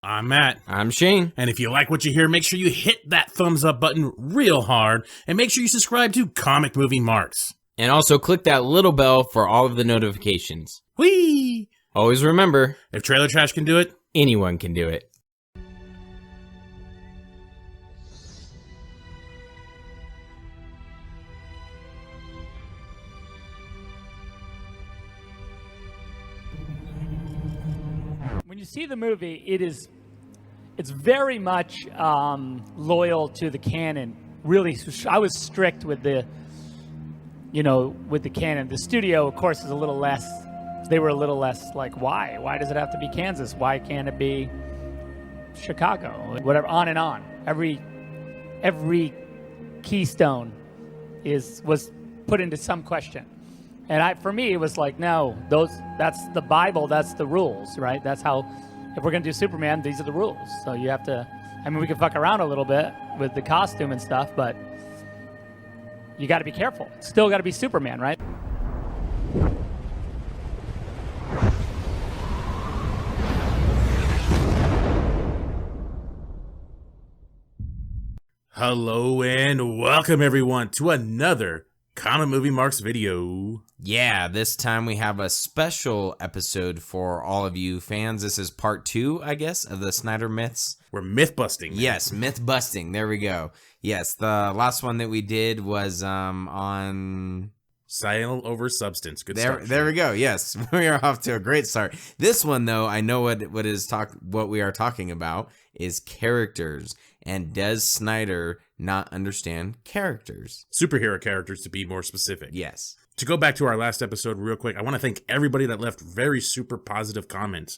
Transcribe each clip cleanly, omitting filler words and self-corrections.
I'm Matt. I'm Shane. And if you like what you hear, make sure you hit that thumbs up button real hard, and make sure you subscribe to Comic Movie Marks. And also click that little bell for all of the notifications. Whee! Always remember, if Trailer Trash can do it, anyone can do it. When you see the movie, it's very much loyal to the canon. Really, I was strict with the canon. The studio, of course, is a little less. They were a little less like, why? Why does it have to be Kansas? Why can't it be Chicago? Whatever, on and on. Every keystone was put into some question. And for me, it was like, no, that's the Bible, that's the rules, right? That's how, if we're going to do Superman, these are the rules. So you have to, we can fuck around a little bit with the costume and stuff, but you got to be careful. Still got to be Superman, right? Hello and welcome everyone to another Comic Movie Marks video. Yeah, this time we have a special episode for all of you fans. This is part 2, I guess, of the Snyder Myths. We're myth busting. Yes, myth busting. There we go. Yes, the last one that we did was on Style over substance. Good start. There we go. Yes, we are off to a great start. This one, though, I know what we are talking about is characters. And does Snyder not understand characters? Superhero characters, to be more specific. Yes. To go back to our last episode real quick, I want to thank everybody that left very super positive comments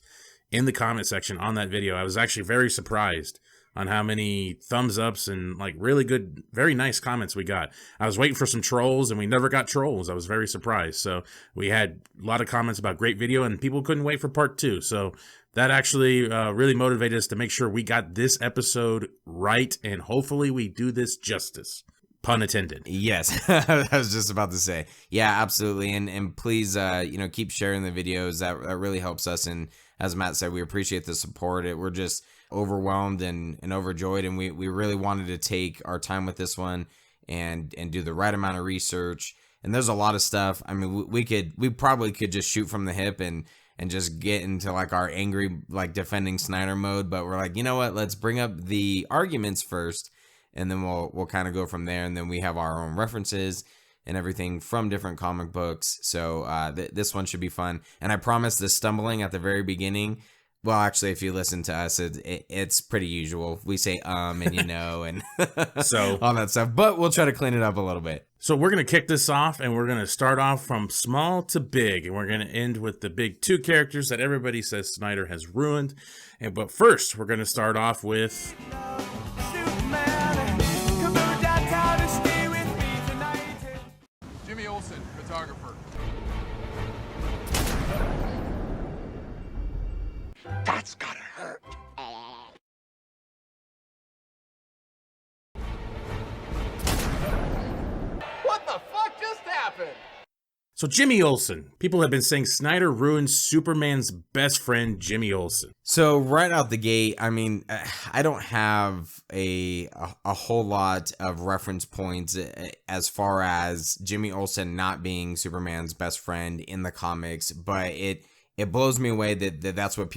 in the comment section on that video. I was actually very surprised on how many thumbs ups and like really good, very nice comments we got. I was waiting for some trolls and we never got trolls. I was very surprised. So we had a lot of comments about great video and people couldn't wait for part 2. So that actually really motivated us to make sure we got this episode right, and hopefully we do this justice. Pun intended. Yes, I was just about to say. Yeah, absolutely. And please, keep sharing the videos. That really helps us. And as Matt said, we appreciate the support. We're just overwhelmed and overjoyed, and we really wanted to take our time with this one and do the right amount of research. And there's a lot of stuff. We probably could just shoot from the hip and just get into like our angry, like defending Snyder mode. But we're like, you know what? Let's bring up the arguments first, and then we'll kind of go from there. And then we have our own references and everything from different comic books. So this one should be fun. And I promise the stumbling at the very beginning. Well, actually, if you listen to us, it's pretty usual. We say and and so all that stuff. But we'll try to clean it up a little bit. So we're going to kick this off, and we're going to start off from small to big, and we're going to end with the big 2 characters that everybody says Snyder has ruined. But first, we're going to start off with Jimmy Olsen, photographer. That's gotta hurt. What the fuck just happened? So Jimmy Olsen. People have been saying Snyder ruined Superman's best friend, Jimmy Olsen. So right out the gate, I don't have a whole lot of reference points as far as Jimmy Olsen not being Superman's best friend in the comics, but it blows me away that that's what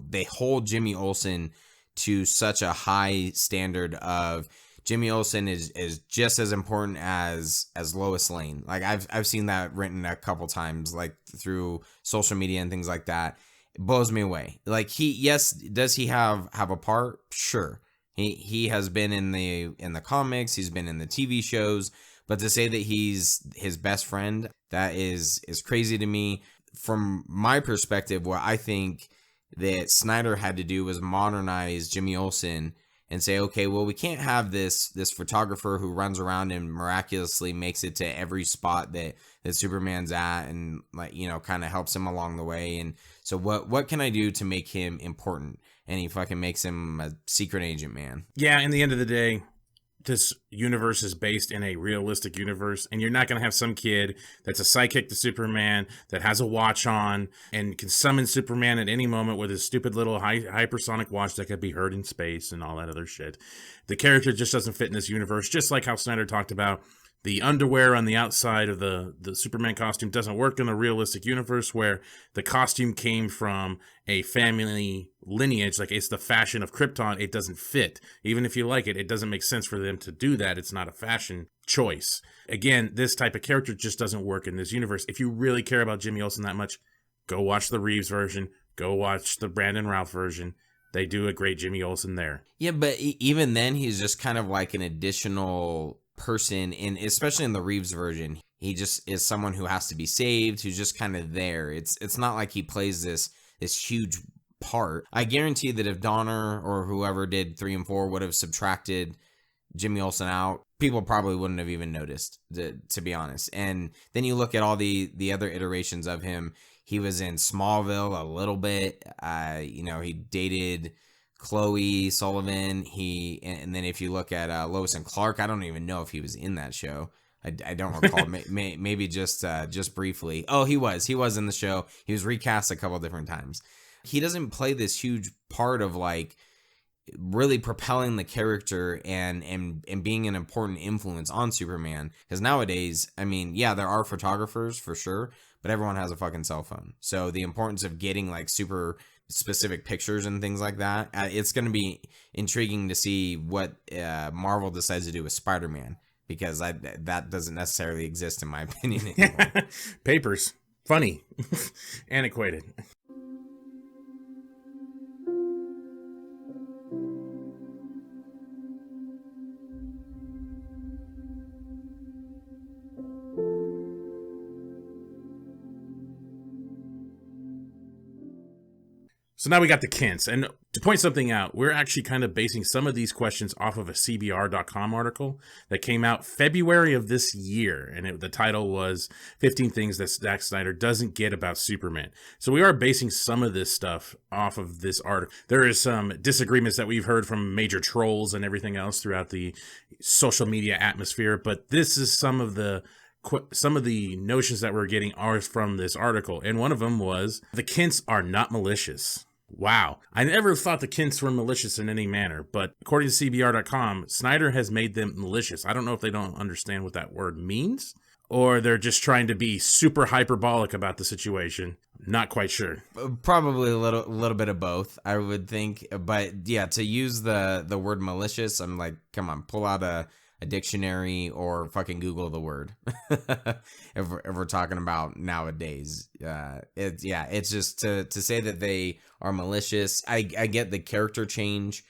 they hold Jimmy Olsen to such a high standard of. Jimmy Olsen is just as important as Lois Lane. Like I've seen that written a couple times, like through social media and things like that. It blows me away. Like does he have a part? Sure. He has been in the comics, he's been in the TV shows, but to say that he's his best friend, that is crazy to me. From my perspective, what I think that Snyder had to do was modernize Jimmy Olsen and say, okay, well, we can't have this photographer who runs around and miraculously makes it to every spot that Superman's at and kind of helps him along the way. And so what can I do to make him important? And he fucking makes him a secret agent, man. Yeah, in the end of the day, this universe is based in a realistic universe, and you're not going to have some kid that's a sidekick to Superman that has a watch on and can summon Superman at any moment with his stupid little hypersonic watch that could be heard in space and all that other shit. The character just doesn't fit in this universe, just like how Snyder talked about the underwear on the outside of the Superman costume doesn't work in the realistic universe, where the costume came from a family lineage. Like, it's the fashion of Krypton. It doesn't fit. Even if you like it, it doesn't make sense for them to do that. It's not a fashion choice. Again, this type of character just doesn't work in this universe. If you really care about Jimmy Olsen that much, go watch the Reeves version. Go watch the Brandon Routh version. They do a great Jimmy Olsen there. Yeah, but even then, he's just kind of like an additional person, especially in the Reeves version. He just is someone who has to be saved, who's just kind of there. It's not like he plays this huge part. I guarantee that if Donner or whoever did 3 and 4 would have subtracted Jimmy Olsen out, people probably wouldn't have even noticed, to be honest. And then you look at all the other iterations of him. He was in Smallville a little bit. He dated Chloe Sullivan. And then if you look at Lois and Clark, I don't even know if he was in that show. I don't recall. Maybe just briefly. Oh, he was in the show. He was recast a couple different times. He doesn't play this huge part of like really propelling the character and being an important influence on Superman. Because nowadays, I mean, yeah, there are photographers for sure, but everyone has a fucking cell phone. So the importance of getting like super specific pictures and things like that, it's going to be intriguing to see what Marvel decides to do with Spider-Man, because that doesn't necessarily exist in my opinion anymore. Papers. Funny. Antiquated. So now we got the Kents, and to point something out, we're actually kind of basing some of these questions off of a CBR.com article that came out February of this year, and the title was 15 Things That Zack Snyder Doesn't Get About Superman. So we are basing some of this stuff off of this article. There is some disagreements that we've heard from major trolls and everything else throughout the social media atmosphere, but this is some of the notions that we're getting are from this article, and one of them was, the Kents are not malicious. Wow. I never thought the Kents were malicious in any manner, but according to CBR.com, Snyder has made them malicious. I don't know if they don't understand what that word means, or they're just trying to be super hyperbolic about the situation. Not quite sure. Probably a little bit of both, I would think. But yeah, to use the word malicious, I'm like, come on, pull out a dictionary or fucking Google the word. if we're talking about nowadays, it's just to say that they are malicious. I get the character change.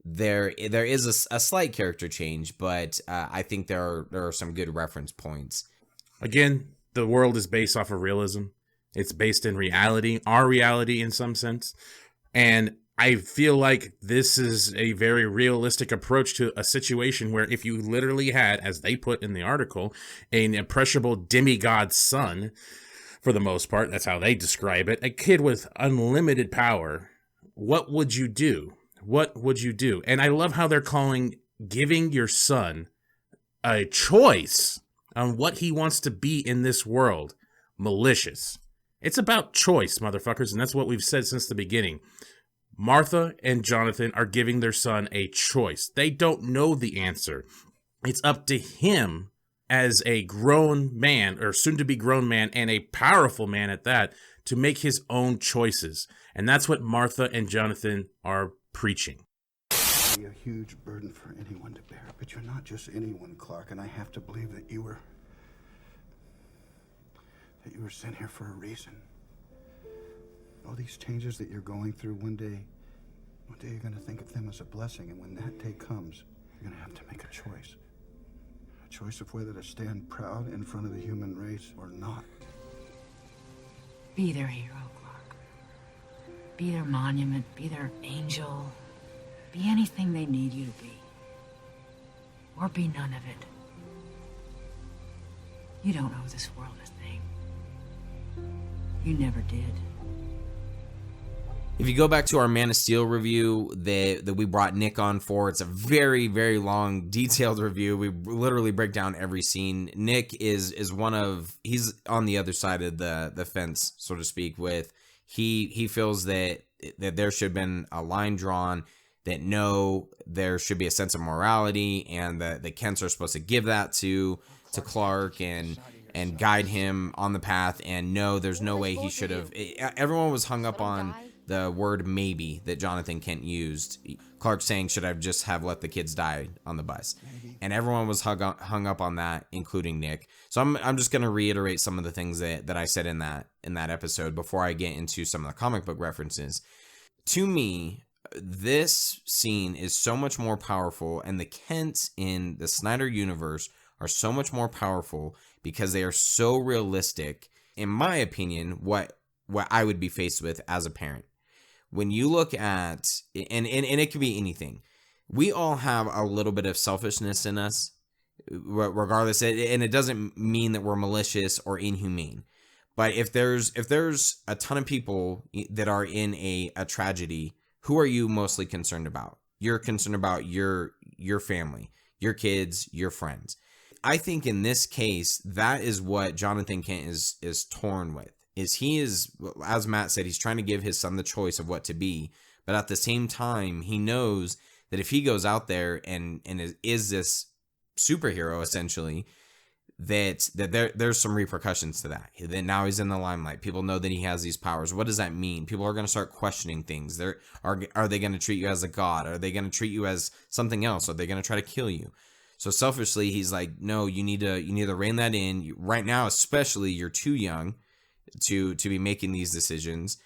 There is a slight character change, but I think there are some good reference points. Again, the world is based off of realism. It's based in reality, our reality in some sense, and I feel like this is a very realistic approach to a situation where if you literally had, as they put in the article, an impressionable demigod son, for the most part, that's how they describe it, a kid with unlimited power, what would you do? What would you do? And I love how they're calling giving your son a choice on what he wants to be in this world malicious. It's about choice, motherfuckers, and that's what we've said since the beginning. Martha and Jonathan are giving their son a choice. They don't know the answer. It's up to him as a grown man, or soon-to-be grown man, and a powerful man at that, to make his own choices. And that's what Martha and Jonathan are preaching. Be a huge burden for anyone to bear, but you're not just anyone, Clark, and I have to believe that you were sent here for a reason. All these changes that you're going through, one day you're going to think of them as a blessing, and when that day comes, you're going to have to make a choice. A choice of whether to stand proud in front of the human race or not. Be their hero, Clark. Be their monument, be their angel. Be anything they need you to be. Or be none of it. You don't owe this world a thing. You never did. If you go back to our Man of Steel review that we brought Nick on for, it's a very, very long, detailed review. We literally break down every scene. Nick is he's on the other side of the fence, so to speak, with he feels that there should have been a line drawn, that no, there should be a sense of morality, and that the Kents are supposed to give that to Clark and guide him on the path, and no, there's no way he should have. Everyone was hung up on the word maybe that Jonathan Kent used. Clark saying, should I just have let the kids die on the bus? And everyone was hung up on that, including Nick. So I'm just going to reiterate some of the things that I said in that episode before I get into some of the comic book references. To me, this scene is so much more powerful, and the Kents in the Snyder universe are so much more powerful because they are so realistic, in my opinion, what I would be faced with as a parent. When you look at, and it could be anything, we all have a little bit of selfishness in us, regardless, and it doesn't mean that we're malicious or inhumane. But if there's a ton of people that are in a tragedy, who are you mostly concerned about? You're concerned about your family, your kids, your friends. I think in this case, that is what Jonathan Kent is torn with. He is, as Matt said, he's trying to give his son the choice of what to be, but at the same time, he knows that if he goes out there and is this superhero essentially, that there's some repercussions to that. That now he's in the limelight. People know that he has these powers. What does that mean? People are going to start questioning things. Are they going to treat you as a god? Are they going to treat you as something else? Are they going to try to kill you? So selfishly, he's like, no, you need to rein that in right now. Especially, you're too young to be making these decisions.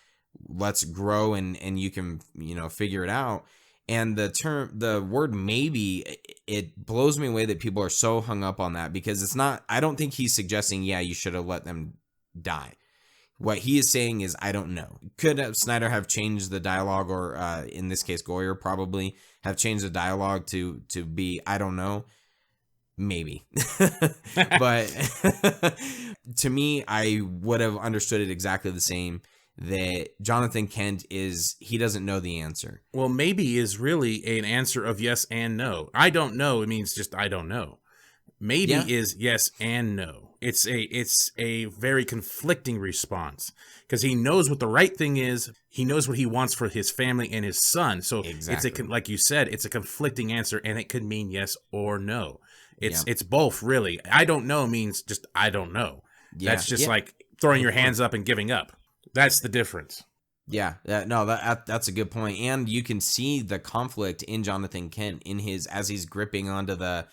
Let's grow and you can figure it out. And the word maybe, it blows me away that people are so hung up on that, because it's not. I don't think he's suggesting, yeah, you should have let them die. What he is saying is, I don't know. Could Snyder have changed the dialogue, or in this case, Goyer probably have changed the dialogue to be, I don't know. Maybe. But to me, I would have understood it exactly the same, that Jonathan Kent he doesn't know the answer. Well, maybe is really an answer of yes and no. I don't know. It means just I don't know. Maybe is yes and no. It's a very conflicting response, because he knows what the right thing is. He knows what he wants for his family and his son. So exactly. It's like you said, it's a conflicting answer, and it could mean yes or no. It's both, really. I don't know means just I don't know. Yeah. That's just like throwing your hands up and giving up. That's the difference. Yeah, no, that's a good point. And you can see the conflict in Jonathan Kent as he's gripping onto the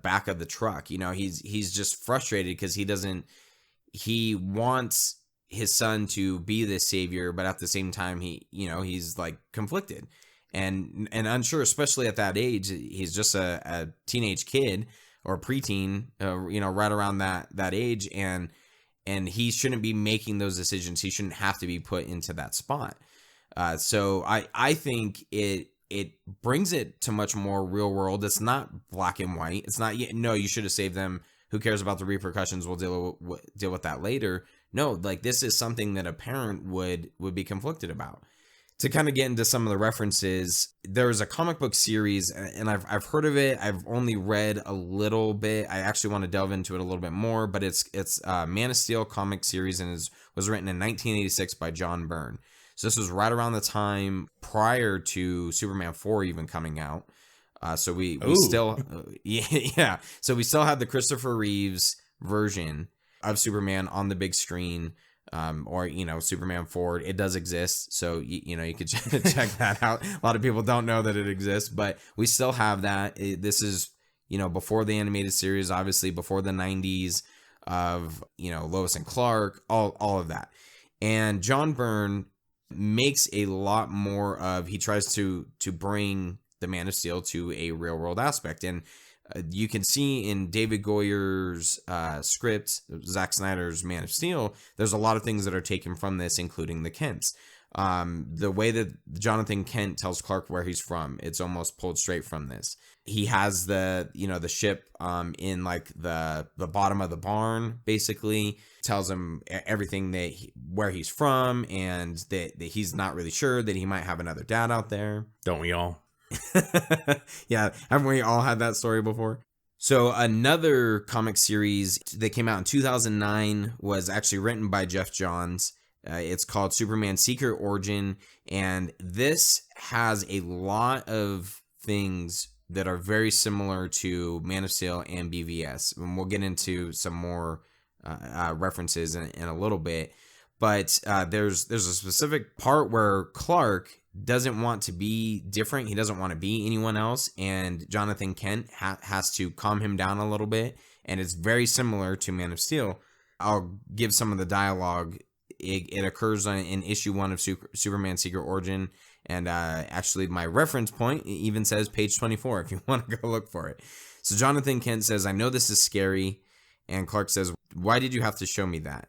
back of the truck. He's just frustrated because he wants his son to be the savior, but at the same time he's like conflicted and unsure, especially at that age. He's just a teenage kid or preteen, right around that age, and he shouldn't be making those decisions. He shouldn't have to be put into that spot. So I think it brings it to much more real world. It's not black and white. It's not, no, you should have saved them. Who cares about the repercussions? We'll deal with that later. No, like, this is something that a parent would be conflicted about. To kind of get into some of the references, there was a comic book series, and I've heard of it. I've only read a little bit. I actually want to delve into it a little bit more, but it's Man of Steel comic series, and was written in 1986 by John Byrne. So this was right around the time prior to Superman 4 even coming out. So we still, yeah. So we still had the Christopher Reeves version of Superman on the big screen. Or Superman 4, it does exist, so you could check that out. A lot of people don't know that it exists, but we still have that. This is before the animated series, obviously before the 90s of Lois and Clark, all of that. And John Byrne makes a lot more of, he tries to bring the Man of Steel to a real world aspect, and you can see in David Goyer's script, Zack Snyder's Man of Steel, there's a lot of things that are taken from this, including the Kents. The way that Jonathan Kent tells Clark where he's from, it's almost pulled straight from this. He has the ship in like the bottom of the barn, basically tells him everything where he's from, and that he's not really sure that he might have another dad out there. Don't we all? Yeah, haven't we all had that story before? So another comic series that came out in 2009 was actually written by Jeff Johns. It's called Superman Secret Origin, and this has a lot of things that are very similar to Man of Steel and BVS. And we'll get into some more references in a little bit. But there's a specific part where Clark doesn't want to be different. He doesn't want to be anyone else. And Jonathan Kent has to calm him down a little bit. And it's very similar to Man of Steel. I'll give some of the dialogue. It occurs in issue 1 of Superman Secret Origin. And actually, my reference point even says page 24 if you want to go look for it. So Jonathan Kent says, "I know this is scary." And Clark says, "Why did you have to show me that?"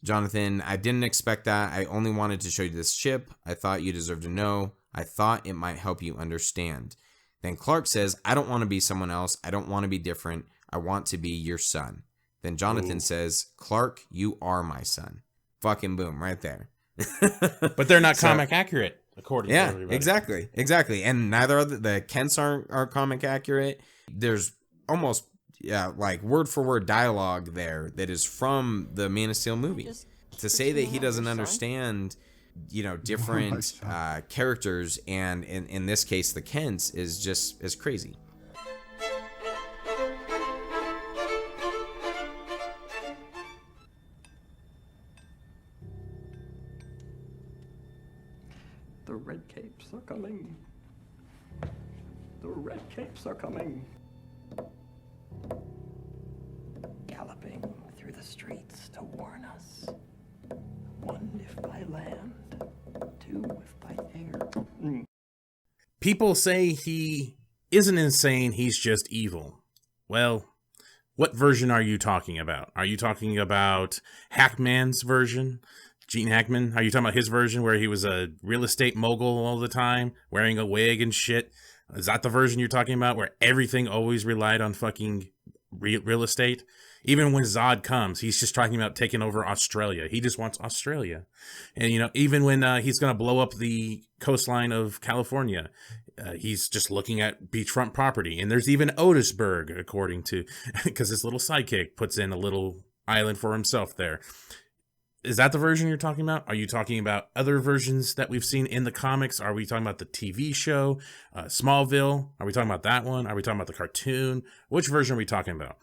Jonathan, "I didn't expect that. I only wanted to show you this chip. I thought you deserved to know. I thought it might help you understand." Then Clark says, "I don't want to be someone else. I don't want to be different. I want to be your son." Then Jonathan says, "Clark, you are my son." Fucking boom, right there. But they're not comic accurate, according to everybody. Exactly. And neither are the Kents are comic accurate. There's almost like word for word dialogue there that is from the Man of Steel movie. To say that he doesn't understand, different characters, and in this case the Kents, is crazy. The red capes are coming. The red capes are coming. Galloping through the streets to warn us. 1 if by land, 2 if by air. People say he isn't insane, he's just evil. Well, what version are you talking about? Are you talking about Hackman's version? Gene Hackman? Are you talking about his version where he was a real estate mogul all the time, wearing a wig and shit? Is that the version you're talking about where everything always relied on fucking real estate? Even when Zod comes, he's just talking about taking over Australia. He just wants Australia. And, even when he's going to blow up the coastline of California, he's just looking at beachfront property. And there's even Otisburg, according to, because his little sidekick puts in a little island for himself there. Is that the version you're talking about? Are you talking about other versions that we've seen in the comics? Are we talking about the TV show, Smallville? Are we talking about that one? Are we talking about the cartoon? Which version are we talking about?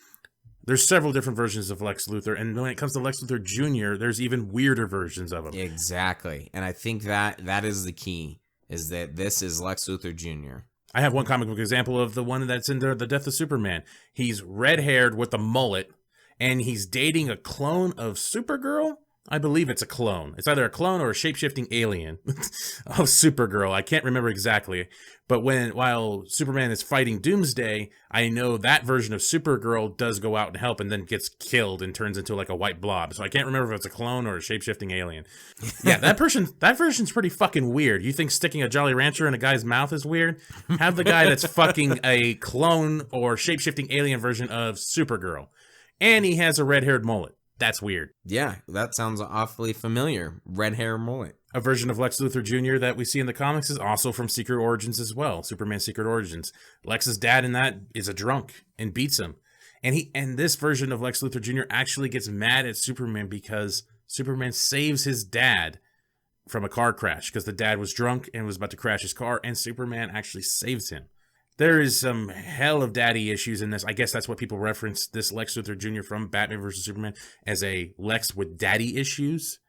There's several different versions of Lex Luthor, and when it comes to Lex Luthor Jr., there's even weirder versions of him. Exactly, and I think that is the key, is that this is Lex Luthor Jr. I have one comic book example of the one that's in there, The Death of Superman. He's red-haired with a mullet, and he's dating a clone of Supergirl. I believe it's a clone. It's either a clone or a shape-shifting alien of Supergirl. I can't remember exactly. But while Superman is fighting Doomsday, I know that version of Supergirl does go out and help and then gets killed and turns into like a white blob. So I can't remember if it's a clone or a shape-shifting alien. Yeah, that version's pretty fucking weird. You think sticking a Jolly Rancher in a guy's mouth is weird? Have the guy that's fucking a clone or shape-shifting alien version of Supergirl. And he has a red-haired mullet. That's weird. Yeah, that sounds awfully familiar. Red hair mullet. A version of Lex Luthor Jr. that we see in the comics is also from Secret Origins as well. Superman Secret Origins. Lex's dad in that is a drunk and beats him. And this version of Lex Luthor Jr. actually gets mad at Superman because Superman saves his dad from a car crash because the dad was drunk and was about to crash his car, and Superman actually saves him. There is some hell of daddy issues in this. I guess that's what people reference this Lex Luthor Jr. from Batman vs. Superman as a Lex with daddy issues.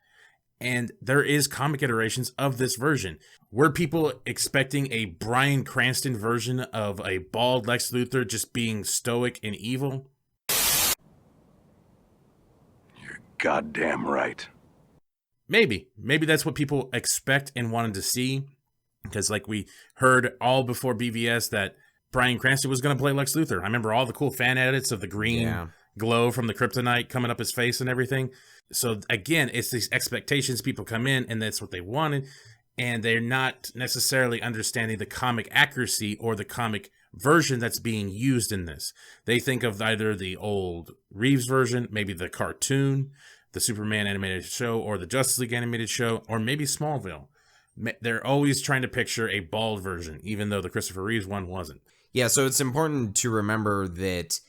And there is comic iterations of this version. Were people expecting a Bryan Cranston version of a bald Lex Luthor just being stoic and evil? You're goddamn right. Maybe. Maybe that's what people expect and wanted to see. Because like we heard all before BVS that Bryan Cranston was going to play Lex Luthor. I remember all the cool fan edits of the green glow from the kryptonite coming up his face and everything. So again, it's these expectations. People come in and that's what they wanted, and they're not necessarily understanding the comic accuracy or the comic version that's being used in this. They think of either the old Reeves version, maybe the cartoon, the Superman animated show, or the Justice League animated show, or maybe Smallville. They're always trying to picture a bald version, even though the Christopher Reeves one wasn't. Yeah, so it's important to remember that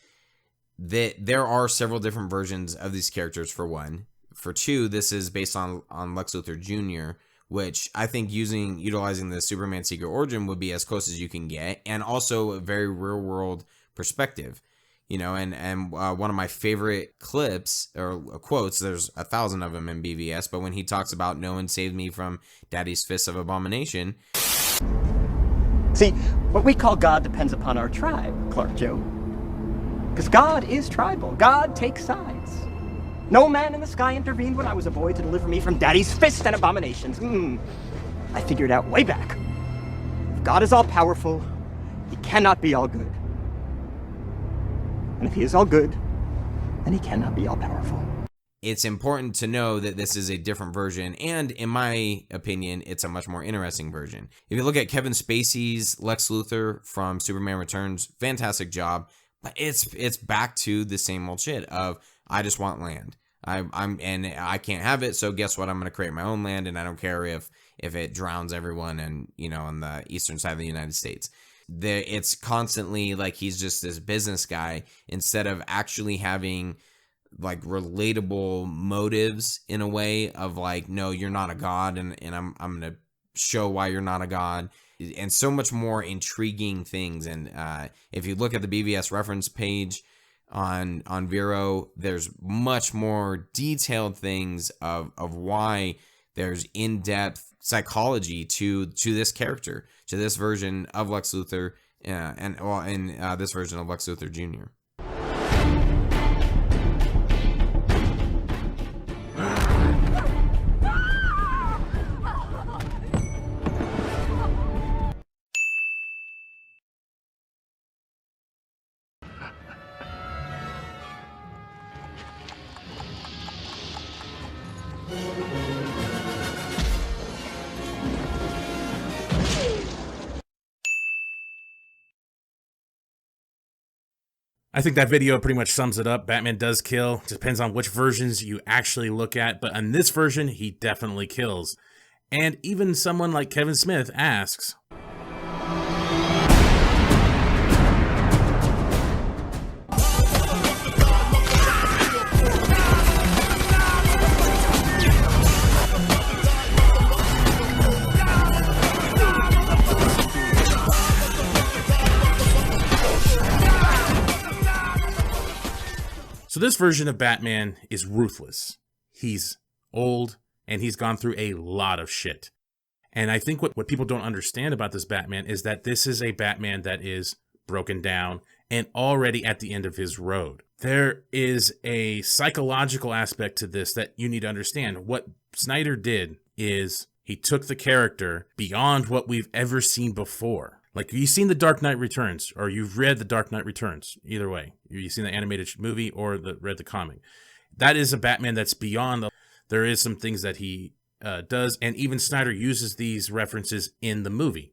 there are several different versions of these characters, for one. For two, this is based on Lex Luthor Jr., which I think utilizing the Superman Secret Origin would be as close as you can get, and also a very real world perspective, you know. And one of my favorite clips or quotes, there's 1,000 of them in BVS, but when he talks about "No one saved me from Daddy's fist of abomination." See, what we call God depends upon our tribe, Clark Joe. Because God is tribal. God takes sides. No man in the sky intervened when I was a boy to deliver me from Daddy's fist and abominations. I figured out way back. If God is all-powerful, he cannot be all good. And if he is all good, then he cannot be all-powerful. It's important to know that this is a different version, and in my opinion, it's a much more interesting version. If you look at Kevin Spacey's Lex Luthor from Superman Returns, fantastic job, but it's back to the same old shit of, I just want land. And I can't have it, so guess what? I'm going to create my own land, and I don't care if it drowns everyone and, you know, on the eastern side of the United States. It's constantly like he's just this business guy instead of actually having like relatable motives in a way of like, no, you're not a god, and I'm going to show why you're not a god, and so much more intriguing things. And if you look at the BVS reference page on Vero, there's much more detailed things of why there's in-depth psychology to this character, to this version of Lex Luthor, and this version of Lex Luthor Jr. I think that video pretty much sums it up. Batman does kill. Depends on which versions you actually look at, but on this version, he definitely kills. And even someone like Kevin Smith asks, so this version of Batman is ruthless. He's old, and he's gone through a lot of shit. And I think what people don't understand about this Batman is that this is a Batman that is broken down and already at the end of his road. There is a psychological aspect to this that you need to understand. What Snyder did is he took the character beyond what we've ever seen before. Like, you've seen The Dark Knight Returns, or you've read The Dark Knight Returns. Either way, you've seen the animated movie or read the comic. That is a Batman that's beyond. There is some things that he does, and even Snyder uses these references in the movie.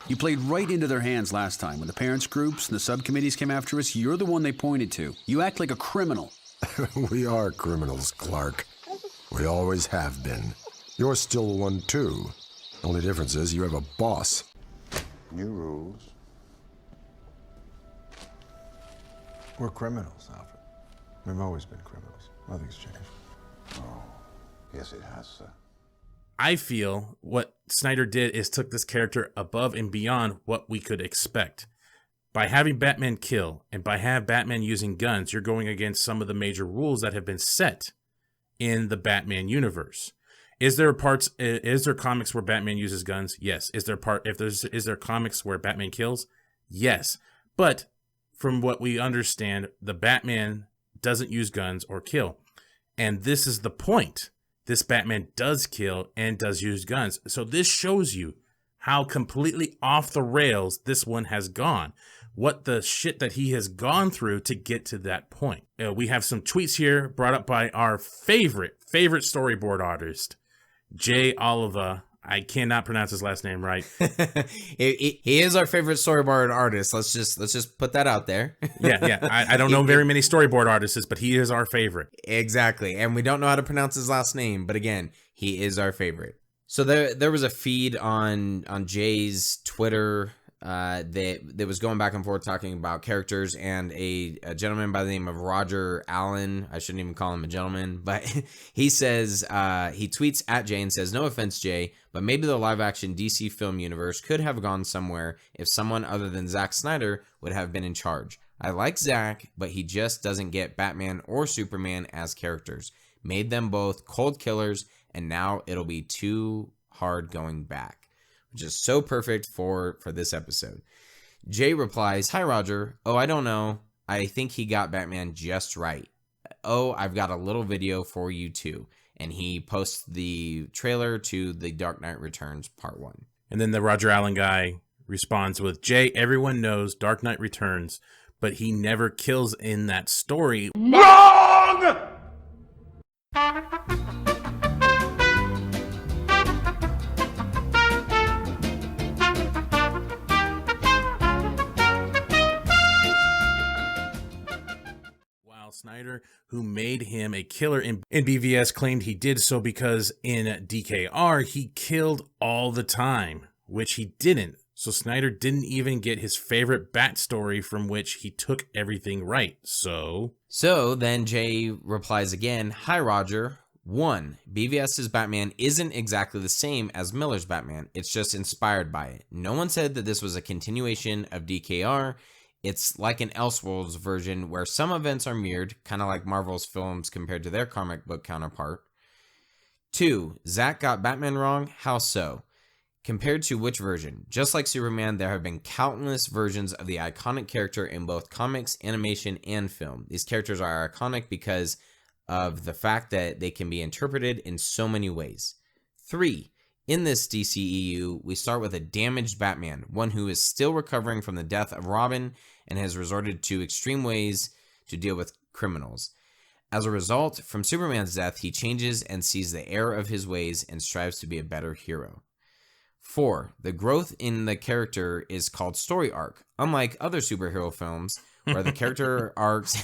You played right into their hands last time. When the parents' groups and the subcommittees came after us, you're the one they pointed to. You act like a criminal. We are criminals, Clark. We always have been. You're still one, too. Only difference is you have a boss. New rules. We're criminals, Alfred. We've always been criminals. Nothing's changed. Oh, yes it has, sir. I feel what Snyder did is took this character above and beyond what we could expect. By having Batman kill and by having Batman using guns, you're going against some of the major rules that have been set in the Batman universe. Is there comics where Batman uses guns? Yes. Is there comics where Batman kills? Yes. But from what we understand, the Batman doesn't use guns or kill. And this is the point. This Batman does kill and does use guns. So this shows you how completely off the rails this one has gone. what the shit that he has gone through to get to that point. We have some tweets here brought up by our favorite storyboard artist, Jay Oliva. I cannot pronounce his last name right. He is our favorite storyboard artist. Let's just put that out there. Yeah. I don't know very many storyboard artists, but he is our favorite. Exactly. And we don't know how to pronounce his last name, but again, he is our favorite. So there was a feed on Jay's Twitter that was going back and forth talking about characters, and a gentleman by the name of Roger Allen, I shouldn't even call him a gentleman, but he says, he tweets at Jay and says, "No offense, Jay, but maybe the live action DC film universe could have gone somewhere if someone other than Zack Snyder would have been in charge. I like Zack, but he just doesn't get Batman or Superman as characters. Made them both cold killers, and now it'll be too hard going back." Which is so perfect for this episode. Jay replies, "Hi, Roger. Oh, I don't know. I think he got Batman just right. Oh, I've got a little video for you too." And he posts the trailer to The Dark Knight Returns Part 1. And then the Roger Allen guy responds with, "Jay, everyone knows Dark Knight Returns, but he never kills in that story." Wrong! Snyder, who made him a killer in BVS, claimed he did so because in DKR he killed all the time, which he didn't. So Snyder didn't even get his favorite Bat story from which he took everything right. So then Jay replies again, "Hi, Roger. 1. BVS's Batman isn't exactly the same as Miller's Batman. It's just inspired by it. No one said that this was a continuation of DKR. It's like an Elseworlds version where some events are mirrored, kind of like Marvel's films compared to their comic book counterpart. 2. Zack got Batman wrong? How so? Compared to which version? Just like Superman, there have been countless versions of the iconic character in both comics, animation, and film. These characters are iconic because of the fact that they can be interpreted in so many ways. 3. In this DCEU, we start with a damaged Batman, one who is still recovering from the death of Robin and has resorted to extreme ways to deal with criminals. As a result, from Superman's death, he changes and sees the error of his ways and strives to be a better hero. 4. The growth in the character is called story arc, unlike other superhero films where the character arcs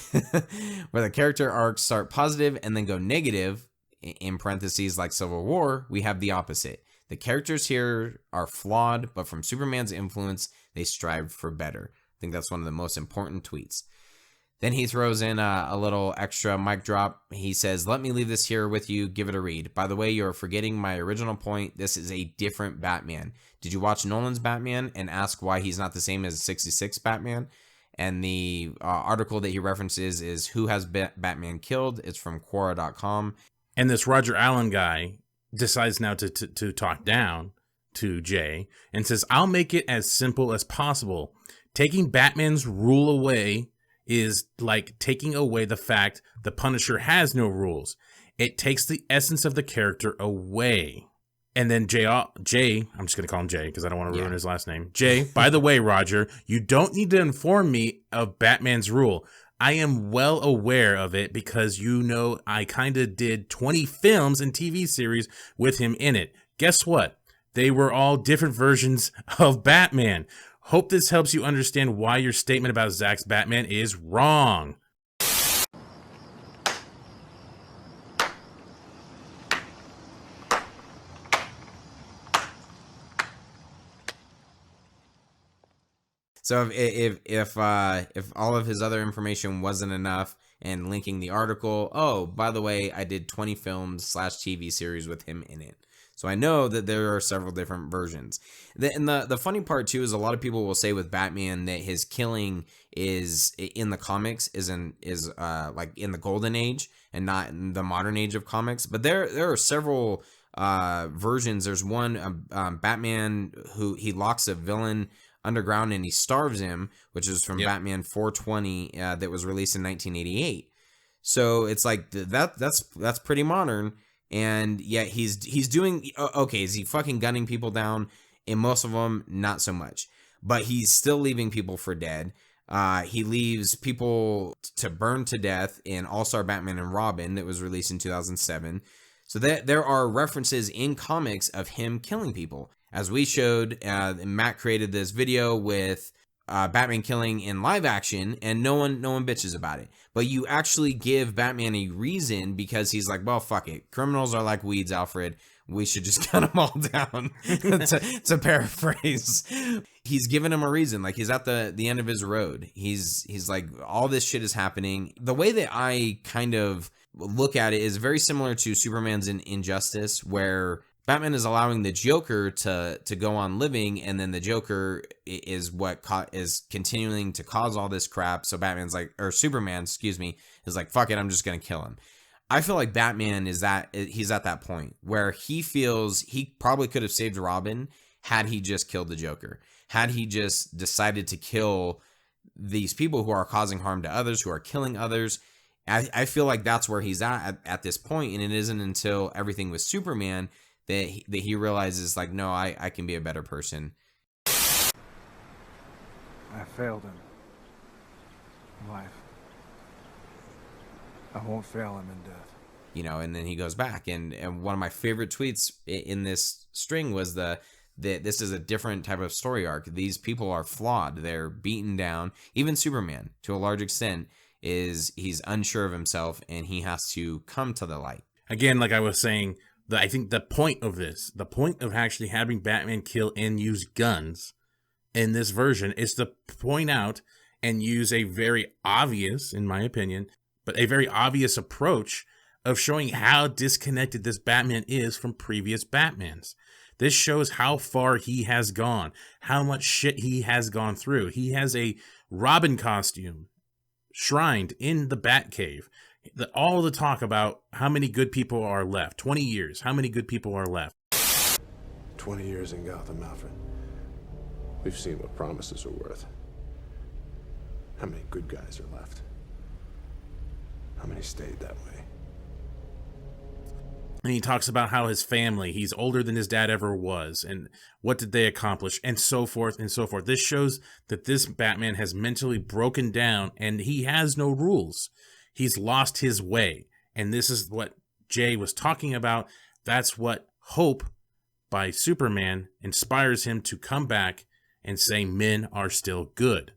start positive and then go negative. In parentheses, like Civil War, we have the opposite. The characters here are flawed, but from Superman's influence, they strive for better. I think that's one of the most important tweets. Then he throws in a little extra mic drop. He says, "Let me leave this here with you. Give it a read. By the way, you're forgetting my original point. This is a different Batman. Did you watch Nolan's Batman and ask why he's not the same as 66 Batman?" And the article that he references is Who Has Batman Killed? It's from Quora.com. And this Roger Allen guy decides now to talk down to Jay and says, "I'll make it as simple as possible. Taking Batman's rule away is like taking away the fact the Punisher has no rules. It takes the essence of the character away." And then Jay, I'm just going to call him Jay because I don't want to ruin his last name. "Jay, by the way, Roger, you don't need to inform me of Batman's rule. I am well aware of it because I kind of did 20 films and TV series with him in it. Guess what? They were all different versions of Batman. Hope this helps you understand why your statement about Zack's Batman is wrong." So if all of his other information wasn't enough and linking the article, oh, by the way, I did 20 films / TV series with him in it. So I know that there are several different versions. And the funny part too is a lot of people will say with Batman that his killing is in the comics is like in the golden age and not in the modern age of comics. But there are several versions. There's one Batman who he locks a villain underground and he starves him, which is from Batman 420 that was released in 1988. So it's like that's pretty modern. And yet he's doing okay. Is he fucking gunning people down? In most of them, not so much. but he's still leaving people for dead. He leaves people to burn to death in All-Star Batman and Robin that was released in 2007. So there are references in comics of him killing people. As we showed, Matt created this video with Batman killing in live action, and no one bitches about it. But you actually give Batman a reason, because he's like, well, fuck it. Criminals are like weeds, Alfred. We should just cut them all down, to paraphrase. He's given him a reason. Like, he's at the end of his road. He's like, all this shit is happening. The way that I kind of look at it is very similar to Superman's Injustice, where Batman is allowing the Joker to go on living, and then the Joker is what is continuing to cause all this crap. So Superman, is like, fuck it, I'm just gonna kill him. I feel like Batman he's at that point where he feels he probably could have saved Robin had he just killed the Joker, had he just decided to kill these people who are causing harm to others, who are killing others. I feel like that's where he's at this point, and it isn't until everything with Superman that he realizes, like, no, I can be a better person. I failed him in life. I won't fail him in death. You know, and then he goes back, and one of my favorite tweets in this string was that this is a different type of story arc. These people are flawed. They're beaten down. Even Superman, to a large extent, he's unsure of himself, and he has to come to the light. Again, like I was saying, I think the point of actually having Batman kill and use guns in this version is to point out and use a very obvious, in my opinion, but a very obvious approach of showing how disconnected this Batman is from previous Batmans. This shows how far he has gone, how much shit he has gone through. He has a Robin costume shrined in the Batcave. All the talk about how many good people are left. 20 years, how many good people are left? 20 years in Gotham, Alfred. We've seen what promises are worth. How many good guys are left? How many stayed that way? And he talks about how his family, he's older than his dad ever was, and what did they accomplish, and so forth and so forth. This shows that this Batman has mentally broken down, and he has no rules. He's lost his way. And this is what Jay was talking about. That's what Hope by Superman inspires him to come back and say men are still good.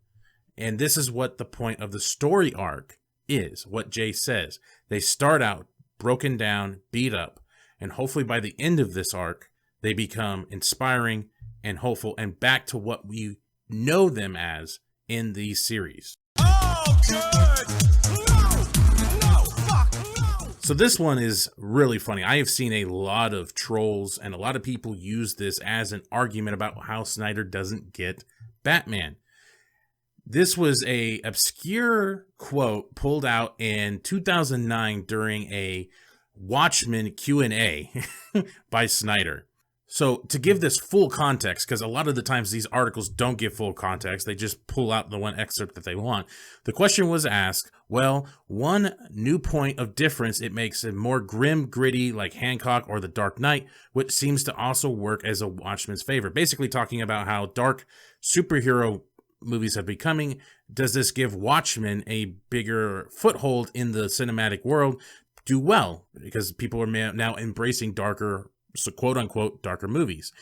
And this is what the point of the story arc is, what Jay says. They start out broken down, beat up, and hopefully by the end of this arc, they become inspiring and hopeful and back to what we know them as in these series. Oh, good! So this one is really funny. I have seen a lot of trolls and a lot of people use this as an argument about how Snyder doesn't get Batman. This was a obscure quote pulled out in 2009 during a Watchmen Q&A by Snyder. So to give this full context, because a lot of the times these articles don't give full context, they just pull out the one excerpt that they want. The question was asked, well, one new point of difference, it makes it more grim, gritty like Hancock or The Dark Knight, which seems to also work as a Watchman's favor. Basically talking about how dark superhero movies have becoming. Does this give Watchmen a bigger foothold in the cinematic world? Do well, because people are now embracing darker, so quote unquote, darker movies.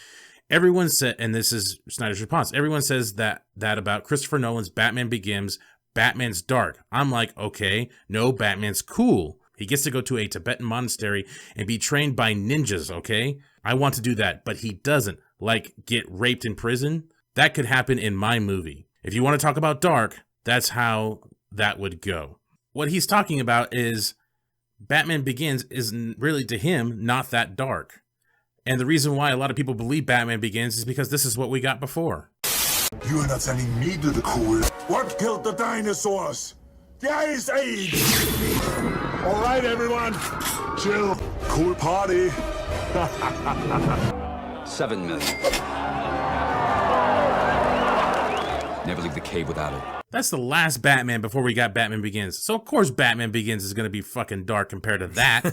Everyone said, and this is Snyder's response, everyone says that about Christopher Nolan's Batman Begins, Batman's dark. I'm like, okay, no, Batman's cool. He gets to go to a Tibetan monastery and be trained by ninjas, okay? I want to do that, but he doesn't. Like, get raped in prison? That could happen in my movie. If you want to talk about dark, that's how that would go. What he's talking about is Batman Begins is really, to him, not that dark. And the reason why a lot of people believe Batman Begins is because this is what we got before. You are not sending me to the cool. What killed the dinosaurs? The Ice Age! All right, everyone. Chill. Cool party. 7 million. Never leave the cave without it. That's the last Batman before we got Batman Begins. So of course Batman Begins is going to be fucking dark compared to that.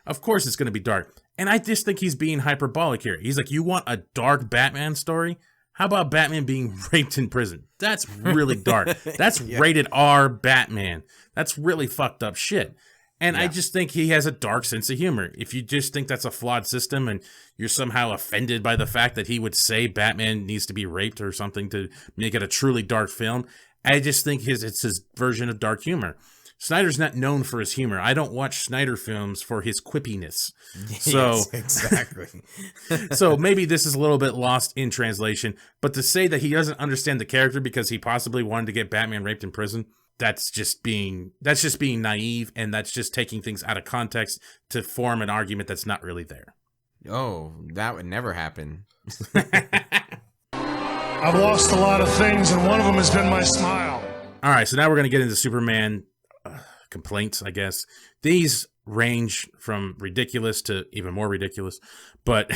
Of course it's going to be dark. And I just think he's being hyperbolic here. He's like, you want a dark Batman story? How about Batman being raped in prison? That's really dark. That's rated R Batman. That's really fucked up shit. And I just think he has a dark sense of humor. If you just think that's a flawed system and you're somehow offended by the fact that he would say Batman needs to be raped or something to make it a truly dark film, I just think it's his version of dark humor. Snyder's not known for his humor. I don't watch Snyder films for his quippiness. So yes, exactly. So maybe this is a little bit lost in translation, but to say that he doesn't understand the character because he possibly wanted to get Batman raped in prison, that's just being naive, and that's just taking things out of context to form an argument that's not really there. Oh, that would never happen. I've lost a lot of things, and one of them has been my smile. All right, so now we're going to get into Superman complaints, I guess. These range from ridiculous to even more ridiculous, but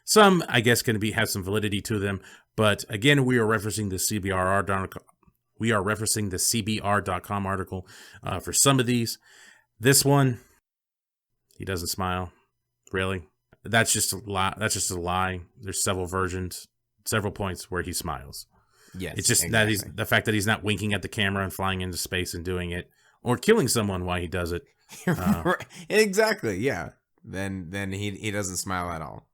some, I guess, can have some validity to them. But again, we are referencing the CBR.com article for some of these. This one, he doesn't smile. Really? That's just a lie. That's just a lie. There's several versions, several points where he smiles. Yes, it's just exactly. that the fact that he's not winking at the camera and flying into space and doing it, or killing someone while he does it. Exactly. Yeah. Then he doesn't smile at all.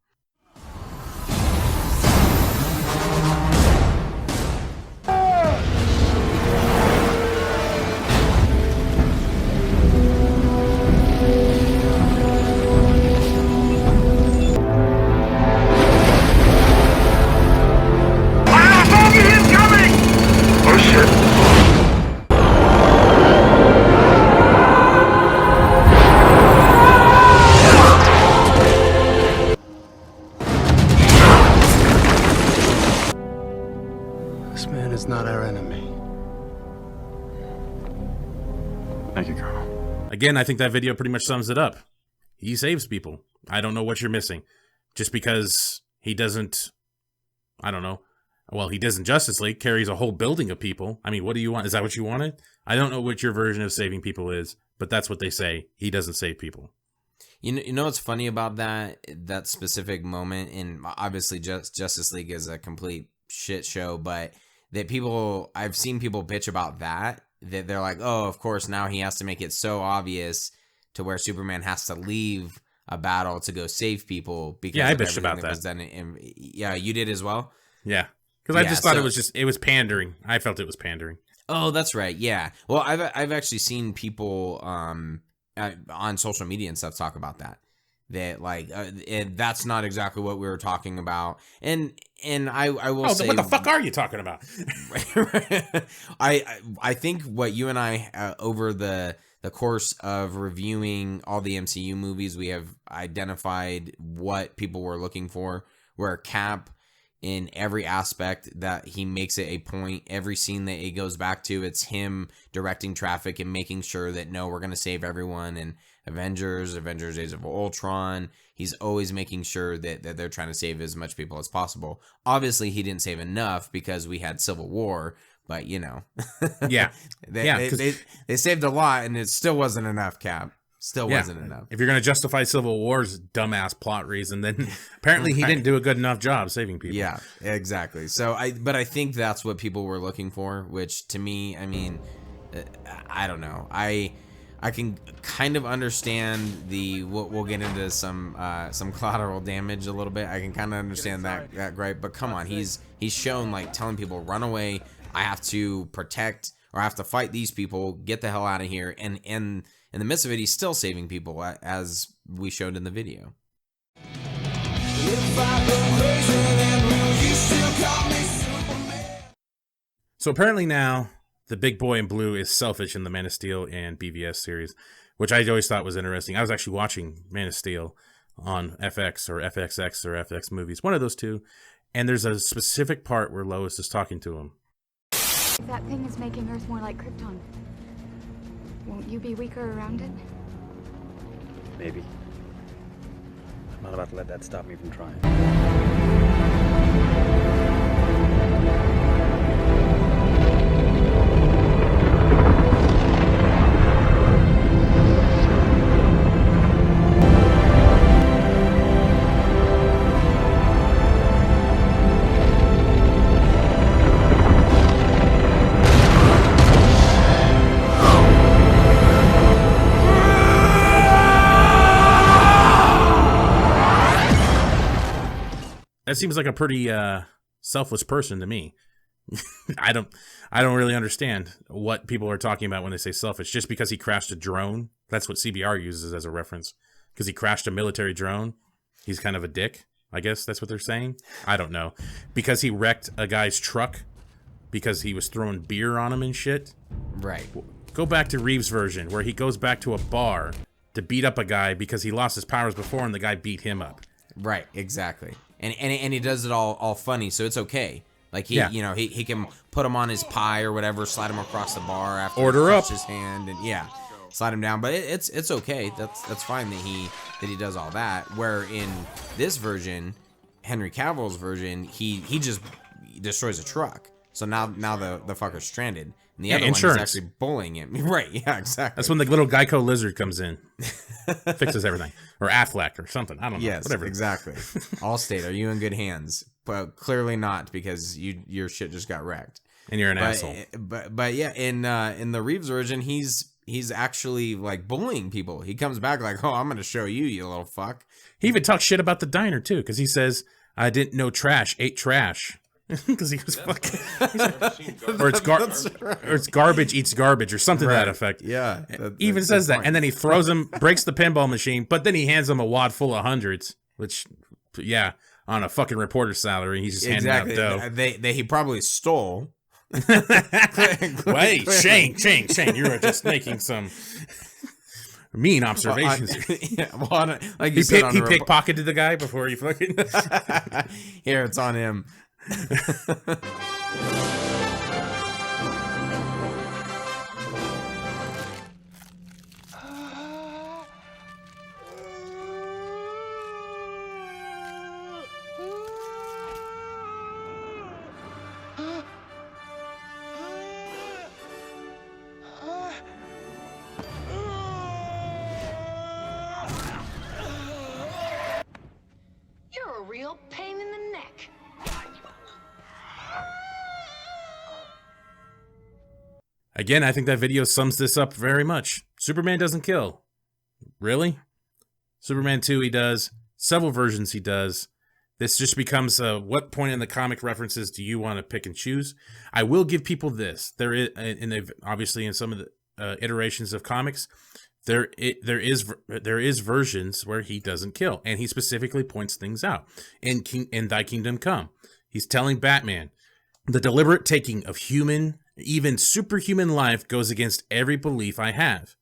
This man is not our enemy. Thank you, Colonel. Again, I think that video pretty much sums it up. He saves people. I don't know what you're missing. Just because he doesn't, I don't know. Well, he doesn't Justice League, carries a whole building of people. I mean, what do you want? Is that what you wanted? I don't know what your version of saving people is, but that's what they say. He doesn't save people. You know what's funny about that specific moment, and obviously Justice League is a complete shit show, but that I've seen people bitch about that they're like, oh, of course, now he has to make it so obvious to where Superman has to leave a battle to go save people because I bitched about that. Was done yeah, you did as well? Yeah. Because I just thought it was pandering. I felt it was pandering. Oh, that's right. Yeah. Well, I've actually seen people on social media and stuff talk about that. That like that's not exactly what we were talking about. And I will say, what the fuck are you talking about? I think what you and I over the course of reviewing all the MCU movies, we have identified what people were looking for. Where Cap, in every aspect that he makes it a point, every scene that it goes back to, it's him directing traffic and making sure that no, we're going to save everyone. And Avengers Days of Ultron, he's always making sure that they're trying to save as much people as possible. Obviously, he didn't save enough because we had Civil War, but you know, yeah, they saved a lot, and it still wasn't enough. Cap still wasn't enough. If you're going to justify Civil War's dumbass plot reason, then apparently he didn't do a good enough job saving people. Yeah, exactly. So but I think that's what people were looking for, which to me, I mean, I don't know. I can kind of understand we'll get into some collateral damage a little bit. I can kind of understand that gripe, but come on, he's shown like telling people run away. I have to protect or I have to fight these people. Get the hell out of here. And in the midst of it, he's still saving people, as we showed in the video. So apparently now, the big boy in blue is selfish in the Man of Steel and BVS series, which I always thought was interesting. I was actually watching Man of Steel on FX or FXX or FX Movies, one of those two, and there's a specific part where Lois is talking to him. That thing is making Earth more like Krypton. Won't you be weaker around it? Maybe. I'm not about to let that stop me from trying. that seems like a pretty selfless person to me. I don't really understand what people are talking about when they say selfish. Just because he crashed a drone, that's what CBR uses as a reference. Because he crashed a military drone, he's kind of a dick. I guess that's what they're saying. I don't know. Because he wrecked a guy's truck because he was throwing beer on him and shit. Right. Go back to Reeves' version where he goes back to a bar to beat up a guy because he lost his powers before and the guy beat him up. Right, exactly. And he does it all funny, so it's okay. Like he can put him on his pie or whatever, slide him across the bar after Order he up his hand, and slide him down. But it's okay. That's fine that he does all that. Where in this version, Henry Cavill's version, he just destroys a truck. So now the fucker's stranded. And the other one is actually bullying him. Right, yeah, exactly. That's when the little Geico lizard comes in. Fixes everything. Or Affleck or something. I don't know. Yes, whatever. Exactly. Allstate, are you in good hands? But clearly not, because your shit just got wrecked. And you're an asshole. But yeah, in the Reeves version, he's actually like bullying people. He comes back like, "Oh, I'm gonna show you, you little fuck." He even talks shit about the diner too, because he says, "I didn't know trash ate trash." Because he was fucking, or it's garbage eats garbage, or something to that effect. Yeah, even says that, and then he throws him, breaks the pinball machine, but then he hands him a wad full of hundreds, which, on a fucking reporter's salary, he's just handing out dough. He probably stole. Wait, Shane, you were just making some mean observations. He pickpocketed the guy before he fucking. Here, it's on him. You're a real pain in the neck. Again, I think that video sums this up very much. Superman doesn't kill. Really? Superman 2 he does. Several versions he does. This just becomes what point in the comic references do you want to pick and choose? I will give people this. There is, and obviously in some of the iterations of comics, there is versions where he doesn't kill, and he specifically points things out. In Thy Kingdom Come, he's telling Batman, the deliberate taking of human, even superhuman life goes against every belief I have,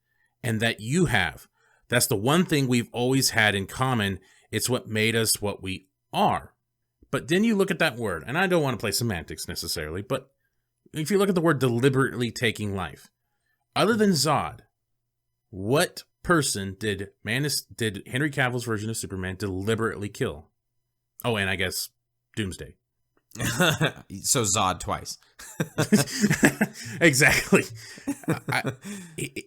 and that you have. That's the one thing we've always had in common. It's what made us what we are. But then you look at that word, and I don't want to play semantics necessarily, but if you look at the word deliberately taking life, other than Zod, what person did Henry Cavill's version of Superman deliberately kill? Oh, and I guess Doomsday. So Zod twice. Exactly.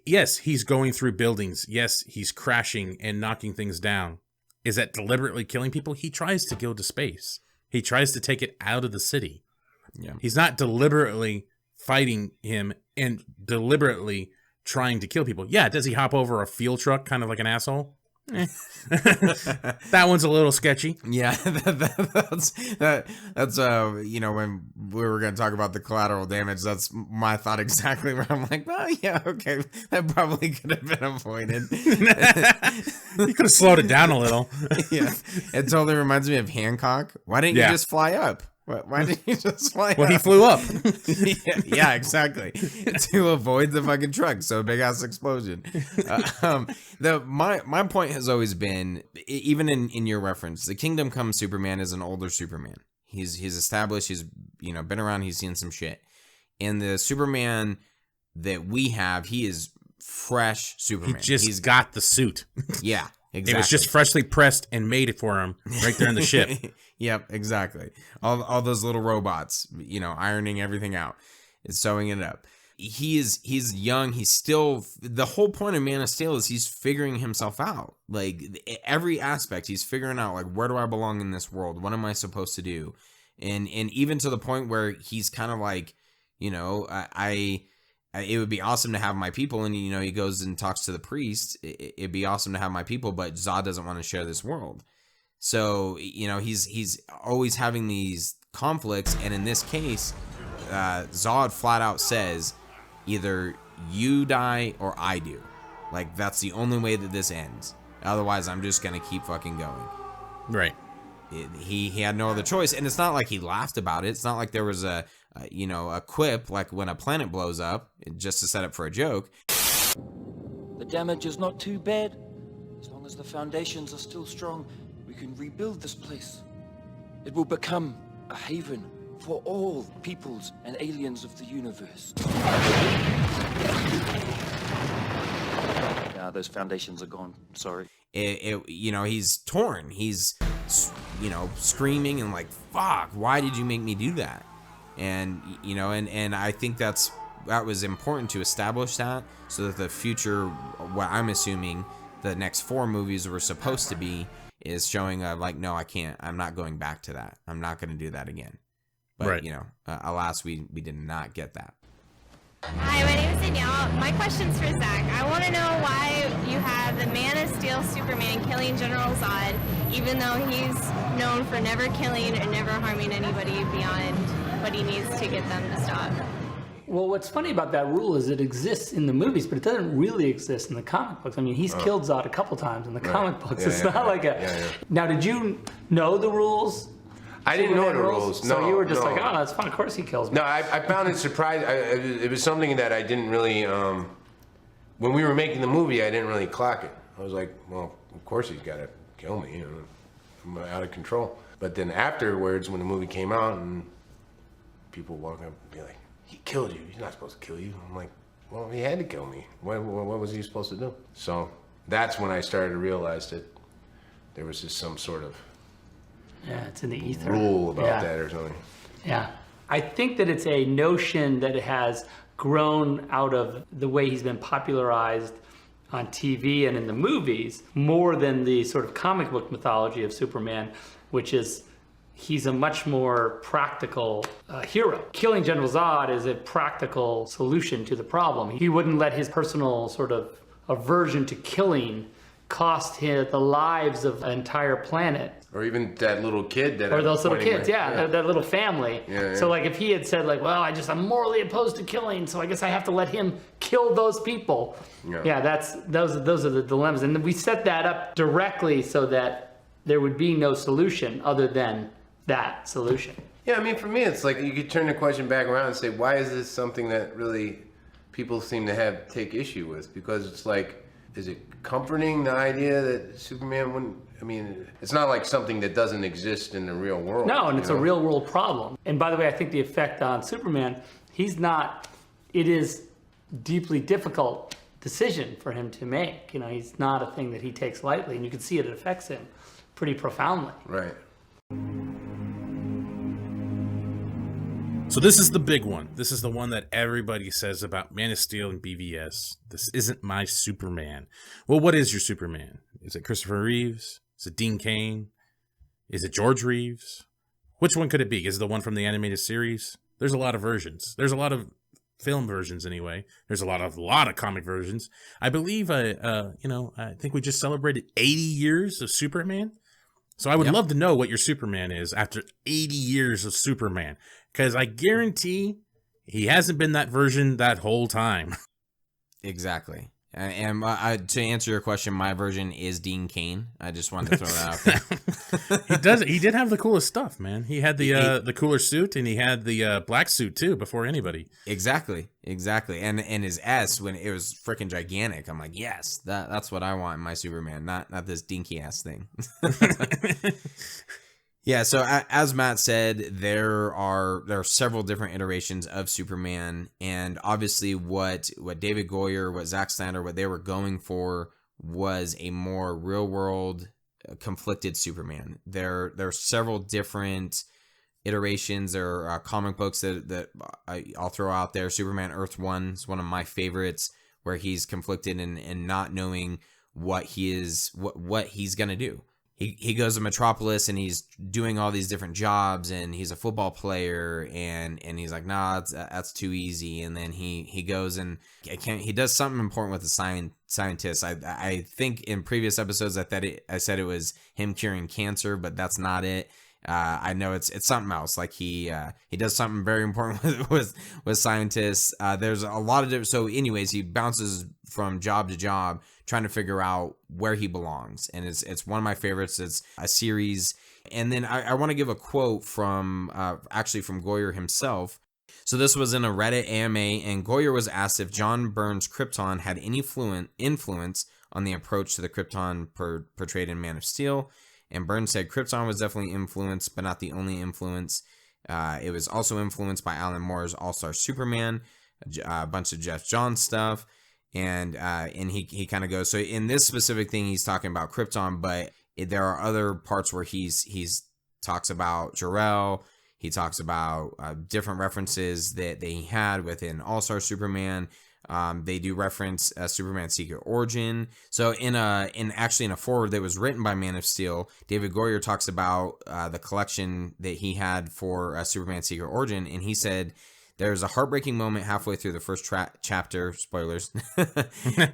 Yes, he's going through buildings. Yes, he's crashing and knocking things down. Is that deliberately killing people? He tries to go to space. He tries to take it out of the city. Yeah. He's not deliberately fighting him and deliberately trying to kill people. Yeah, does he hop over a fuel truck kind of like an asshole? That one's a little sketchy. Yeah, that's when we were going to talk about the collateral damage, that's my thought exactly, where I'm like, well, yeah, okay, that probably could have been avoided. You could have slowed it down a little. Yeah, it totally reminds me of Hancock. Why didn't you just fly up? Why didn't you just fly up? Well, he flew up. Yeah, exactly. To avoid the fucking truck. So big ass explosion. My point has always been, even in your reference, the Kingdom Come Superman is an older Superman. He's established. He's been around. He's seen some shit. And the Superman that we have, he is fresh Superman. He's got the suit. Yeah. Exactly. It was just freshly pressed and made it for him right there in the ship. Yep, exactly. All those little robots, ironing everything out, sewing it up. He's young. He's still, the whole point of Man of Steel is he's figuring himself out. Like every aspect, he's figuring out, like, where do I belong in this world? What am I supposed to do? And even to the point where he's kind of like, it would be awesome to have my people, and he goes and talks to the priest. It'd be awesome to have my people, but Zod doesn't want to share this world. So, you know, he's always having these conflicts, and in this case, Zod flat out says, either you die or I do. Like, that's the only way that this ends. Otherwise, I'm just gonna keep fucking going. Right. He had no other choice, and it's not like he laughed about it. It's not like there was a quip like when a planet blows up just to set up for a joke. The damage is not too bad. As long as the foundations are still strong, we can rebuild this place. It will become a haven for all peoples and aliens of the universe. Nah, those foundations are gone. Sorry. He's torn. He's, screaming and like, fuck, why did you make me do that? And, and I think that was important to establish that, so that the future, what I'm assuming the next 4 movies were supposed to be, is showing no, I can't, I'm not going back to that. I'm not going to do that again. But, right. Alas, we did not get that. Hi, my name is Danielle. My question's for Zach. I want to know why you have the Man of Steel Superman killing General Zod, even though he's known for never killing or never harming anybody beyond what he needs to get them to stop. Well, what's funny about that rule is it exists in the movies, but it doesn't really exist in the comic books. I mean, he's killed Zod a couple times in the comic books. It's not like a... Yeah. Now, did you know the rules? I didn't know the rules. No, so you were just like, oh, that's fun. Of course he kills me. No, I found it surprising. It was something that I didn't really... when we were making the movie, I didn't really clock it. I was like, well, of course he's got to kill me. I'm out of control. But then afterwards, when the movie came out, and people walk up and be like, he killed you. He's not supposed to kill you. I'm like, well, he had to kill me. What was he supposed to do? So that's when I started to realize that there was just some sort of it's in the ether rule about that or something. Yeah. I think that it's a notion that has grown out of the way he's been popularized on TV and in the movies more than the sort of comic book mythology of Superman, which is he's a much more practical hero. Killing General Zod is a practical solution to the problem. He wouldn't let his personal sort of aversion to killing cost him the lives of an entire planet. Or even that little kid that... Or those little kids, that little family. Yeah. So like if he had said like, well, I'm morally opposed to killing, so I guess I have to let him kill those people. Yeah, those are the dilemmas. And we set that up directly so that there would be no solution other than that solution. Yeah, I mean, for me, it's like you could turn the question back around and say, why is this something that really people seem to take issue with? Because it's like, is it comforting, the idea that Superman wouldn't... I mean, it's not like something that doesn't exist in the real world. No, and it's a real world problem. And by the way, I think the effect on Superman, it is deeply difficult decision for him to make. He's not a thing that he takes lightly, and you can see it affects him pretty profoundly. Right. So this is the big one. This is the one that everybody says about Man of Steel and BVS. This isn't my Superman. Well, what is your Superman? Is it Christopher Reeves? Is it Dean Cain? Is it George Reeves? Which one could it be? Is it the one from the animated series? There's a lot of versions. There's a lot of film versions anyway. There's a lot of comic versions. I believe, I think we just celebrated 80 years of Superman. So I would love to know what your Superman is after 80 years of Superman. Because I guarantee he hasn't been that version that whole time. Exactly. And to answer your question, my version is Dean Cain. I just wanted to throw that out there. He did have the coolest stuff, man. He had the cooler suit, and he had the black suit too before anybody. Exactly. And his S, when it was freaking gigantic, I'm like, yes, that's what I want in my Superman, not this dinky ass thing. Yeah, so as Matt said, there are several different iterations of Superman, and obviously what David Goyer, what Zack Snyder, what they were going for was a more real-world, conflicted Superman. There are several different iterations. There are comic books that I'll throw out there. Superman Earth 1 is one of my favorites, where he's conflicted and not knowing what he's going to do. he goes to Metropolis and he's doing all these different jobs, and he's a football player, and he's like, nah, that's too easy. And then he goes and he does something important with the scientists. I think in previous episodes I said it was him curing cancer, but that's not it. I know it's something else. Like he does something very important with scientists. There's a lot of different. So anyways, he bounces from job to job trying to figure out where he belongs, and it's one of my favorites. It's a series. And then I want to give a quote from actually from Goyer himself. So this was in a Reddit AMA, and Goyer was asked if John Byrne's Krypton had any influence on the approach to the Krypton portrayed in Man of Steel. And Byrne said Krypton was definitely influenced, but not the only influence. It was also influenced by Alan Moore's All-Star Superman, a bunch of Jeff Johns stuff, and he kind of goes. So in this specific thing, he's talking about Krypton, but there are other parts where he's talks about Jor-El. He talks about different references that he had within All-Star Superman. They do reference Superman's Secret Origin. So in a foreword that was written by Man of Steel, David Goyer talks about the collection that he had for Superman's Secret Origin, and he said there's a heartbreaking moment halfway through the first chapter, spoilers,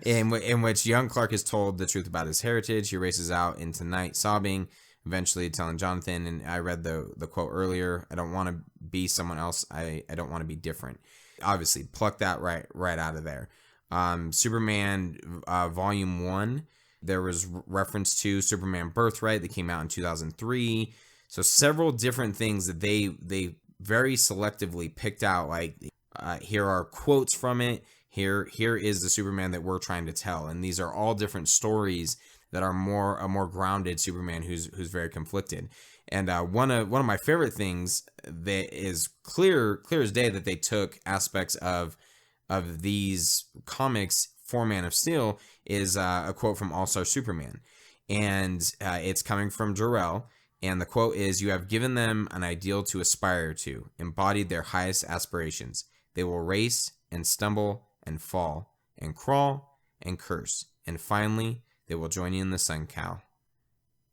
in which young Clark is told the truth about his heritage. He races out into night sobbing, eventually telling Jonathan, and I read the quote earlier, I don't want to be someone else. I don't want to be different. Obviously, pluck that right out of there. Superman Volume 1, there was reference to Superman Birthright that came out in 2003. So several different things that they very selectively picked out. Like here are quotes from it. Here is the Superman that we're trying to tell, and these are all different stories that are a more grounded Superman who's very conflicted. And one of my favorite things that is clear as day that they took aspects of these comics for Man of Steel is a quote from All-Star Superman, and it's coming from Jor-El. And the quote is, "You have given them an ideal to aspire to, embodied their highest aspirations. They will race and stumble and fall and crawl and curse, and finally they will join you in the sun, Kal."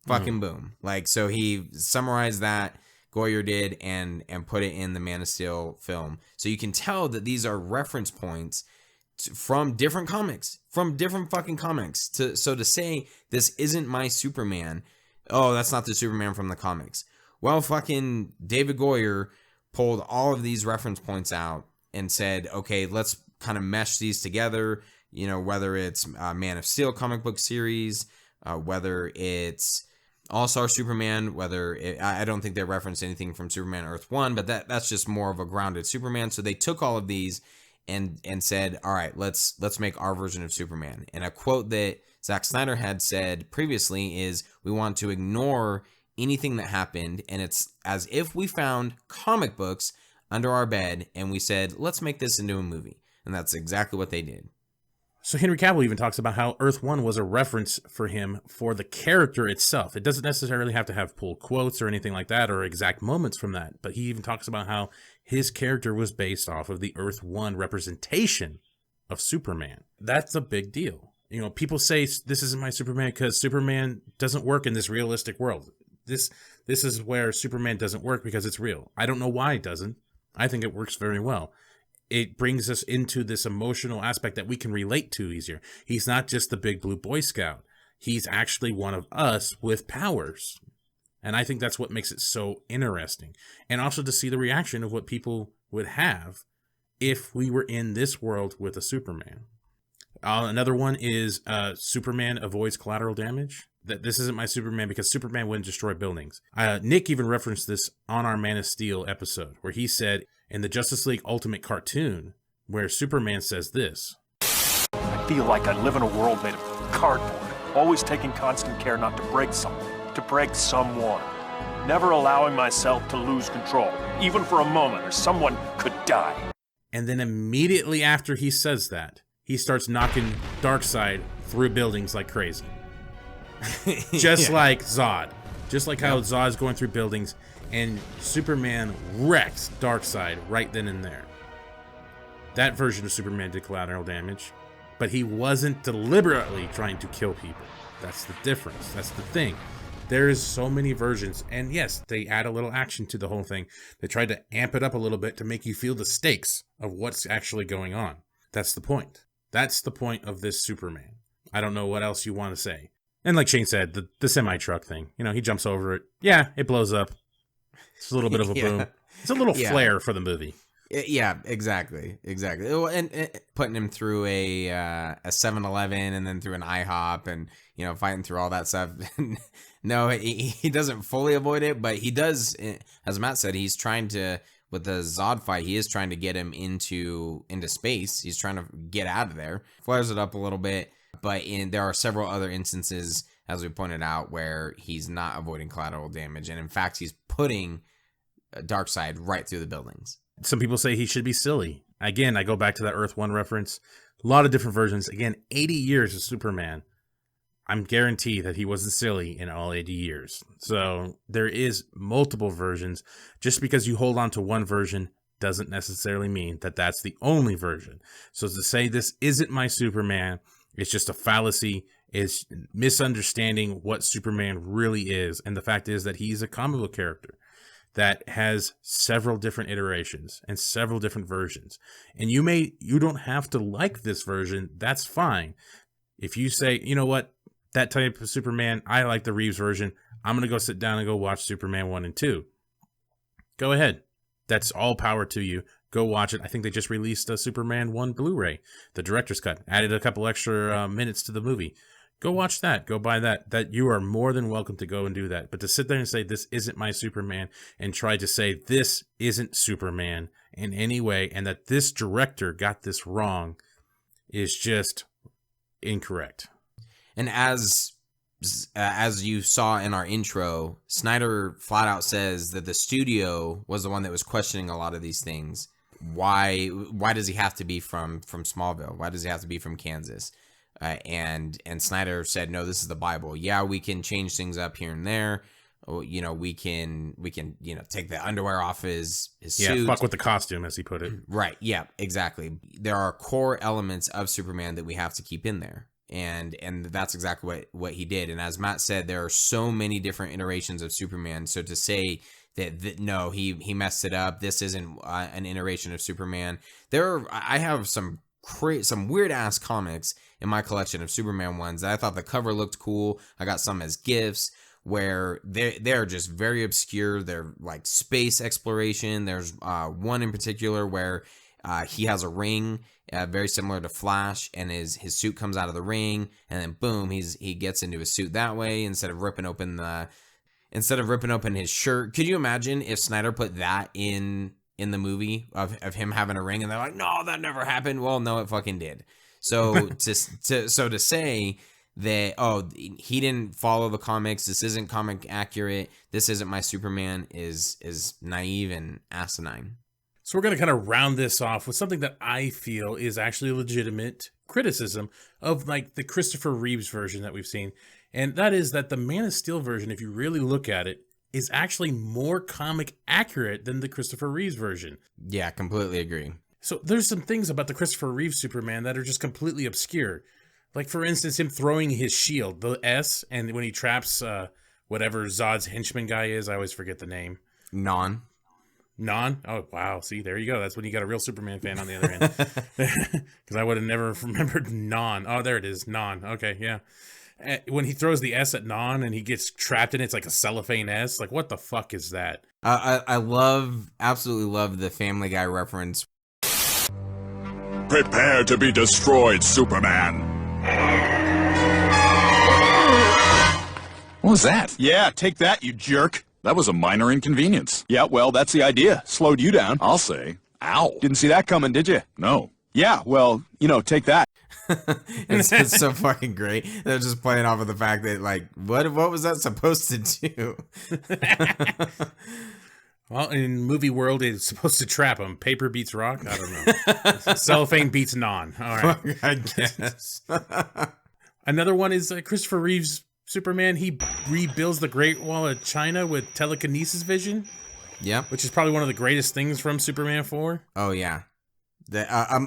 Fucking boom. Like, so he summarized that, Goyer did, and put it in the Man of Steel film. So you can tell that these are reference points from different comics, from different fucking comics. So to say this isn't my Superman, oh, that's not the Superman from the comics. Well, fucking David Goyer pulled all of these reference points out and said, okay, let's kind of mesh these together. You know, whether it's Man of Steel comic book series, whether it's All-Star Superman, I don't think they referenced anything from Superman Earth 1, but that's just more of a grounded Superman. So they took all of these and said, all right, let's make our version of Superman. And a quote that Zack Snyder had said previously is, we want to ignore anything that happened, and it's as if we found comic books under our bed and we said, let's make this into a movie. And that's exactly what they did. So Henry Cavill even talks about how Earth 1 was a reference for him for the character itself. It doesn't necessarily have to have pull quotes or anything like that or exact moments from that. But he even talks about how his character was based off of the Earth 1 representation of Superman. That's a big deal. You know, people say this isn't my Superman because Superman doesn't work in this realistic world. This is where Superman doesn't work because it's real. I don't know why it doesn't. I think it works very well. It brings us into this emotional aspect that we can relate to easier. He's not just the big blue Boy Scout. He's actually one of us with powers. And I think that's what makes it so interesting. And also to see the reaction of what people would have if we were in this world with a Superman. Another one is Superman avoids collateral damage. That this isn't my Superman because Superman wouldn't destroy buildings. Nick even referenced this on our Man of Steel episode where he said in the Justice League Ultimate cartoon where Superman says this. I feel like I live in a world made of cardboard, always taking constant care not to break something, to break someone. Never allowing myself to lose control, even for a moment, or someone could die. And then immediately after he says that, he starts knocking Darkseid through buildings like crazy. Just like Zod. Just like how Zod's going through buildings, and Superman wrecks Darkseid right then and there. That version of Superman did collateral damage, but he wasn't deliberately trying to kill people. That's the difference. That's the thing. There is so many versions, and yes, they add a little action to the whole thing. They tried to amp it up a little bit to make you feel the stakes of what's actually going on. That's the point. That's the point of this Superman. I don't know what else you want to say. And like Shane said, the semi-truck thing, you know, he jumps over it. Yeah, it blows up. It's a little bit of a boom. It's a little flair for the movie. Yeah, exactly. And putting him through a 7-Eleven and then through an IHOP and, you know, fighting through all that stuff. No, he doesn't fully avoid it, but he does, as Matt said, he's trying to, with the Zod fight, he is trying to get him into space. He's trying to get out of there. Flares it up a little bit, but there are several other instances, as we pointed out, where he's not avoiding collateral damage. And in fact, he's putting Darkseid right through the buildings. Some people say he should be silly. Again, I go back to that Earth 1 reference. A lot of different versions. Again, 80 years of Superman. I'm guaranteed that he wasn't silly in all 80 years. So there is multiple versions. Just because you hold on to one version doesn't necessarily mean that that's the only version. So to say this isn't my Superman, it's just a fallacy. It's misunderstanding what Superman really is. And the fact is that he's a comic book character that has several different iterations and several different versions. And you don't have to like this version. That's fine. If you say, you know what, that type of Superman, I like the Reeves version, I'm going to go sit down and go watch Superman 1 and 2. Go ahead. That's all power to you. Go watch it. I think they just released a Superman 1 Blu-ray, the director's cut, added a couple extra minutes to the movie. Go watch that. Go buy that. That you are more than welcome to go and do that. But to sit there and say, this isn't my Superman, and try to say this isn't Superman in any way, and that this director got this wrong, is just incorrect. And as you saw in our intro, Snyder flat out says that the studio was the one that was questioning a lot of these things. Why does he have to be from Smallville? Why does he have to be from Kansas? And Snyder said, no, this is the Bible. Yeah, we can change things up here and there. You know, we can take the underwear off his suit. Yeah, fuck with the costume, as he put it. Right. Yeah, exactly. There are core elements of Superman that we have to keep in there. And that's exactly what he did. And as Matt said, there are so many different iterations of Superman. So to say that no, he messed it up, this isn't an iteration of Superman. I have some weird ass comics in my collection of Superman ones that I thought the cover looked cool. I got some as gifts where they're just very obscure. They're like space exploration. There's one in particular where he has a ring very similar to Flash, and his suit comes out of the ring, and then boom, he gets into his suit that way instead of ripping open his shirt. Could you imagine if Snyder put that in the movie of him having a ring, and they're like, no, that never happened? Well, no, it fucking did. So to say that, oh, he didn't follow the comics, this isn't comic accurate, this isn't my Superman, is naive and asinine. So we're going to kind of round this off with something that I feel is actually a legitimate criticism of like the Christopher Reeves version that we've seen. And that is that the Man of Steel version, if you really look at it, is actually more comic accurate than the Christopher Reeves version. Yeah, completely agree. So there's some things about the Christopher Reeves Superman that are just completely obscure. Like, for instance, him throwing his shield, the S, and when he traps whatever Zod's henchman guy is, I always forget the name. Non? Oh, wow. See, there you go. That's when you got a real Superman fan on the other end. Because I would have never remembered Non. Oh, there it is. Non. Okay, yeah. When he throws the S at Non and he gets trapped in it, it's like a cellophane S. Like, what the fuck is that? I absolutely love the Family Guy reference. Prepare to be destroyed, Superman. What was that? Yeah, take that, you jerk. That was a minor inconvenience. Yeah, well, that's the idea. Slowed you down. I'll say. Ow. Didn't see that coming, did you? No. Yeah, well, take that. It's so fucking great. They're just playing off of the fact that, like, what was that supposed to do? Well, in movie world, it's supposed to trap him. Paper beats rock? I don't know. Cellophane beats Non. All right. I guess. Another one is Christopher Reeves Superman. He rebuilds the Great Wall of China with telekinesis vision. Yeah. Which is probably one of the greatest things from Superman 4. Oh, yeah.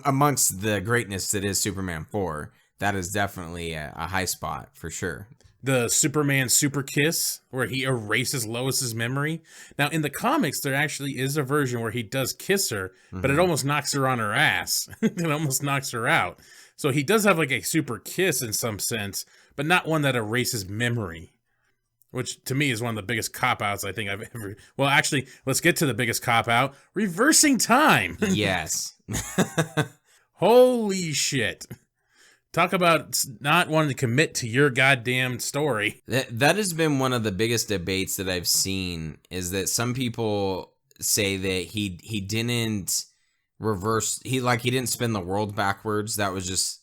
Amongst the greatness that is Superman 4, that is definitely a high spot for sure. the Superman super kiss where he erases Lois's memory. Now in the comics, there actually is a version where he does kiss her, but it almost knocks her on her ass. It almost knocks her out. So he does have like a super kiss in some sense, but not one that erases memory, which to me is one of the biggest cop-outs I think I've ever... Well, actually, let's get to the biggest cop-out. Reversing time. Yes. Holy shit. Talk about not wanting to commit to your goddamn story. That has been one of the biggest debates that I've seen, is that some people say that he didn't reverse, he didn't spin the world backwards. That was just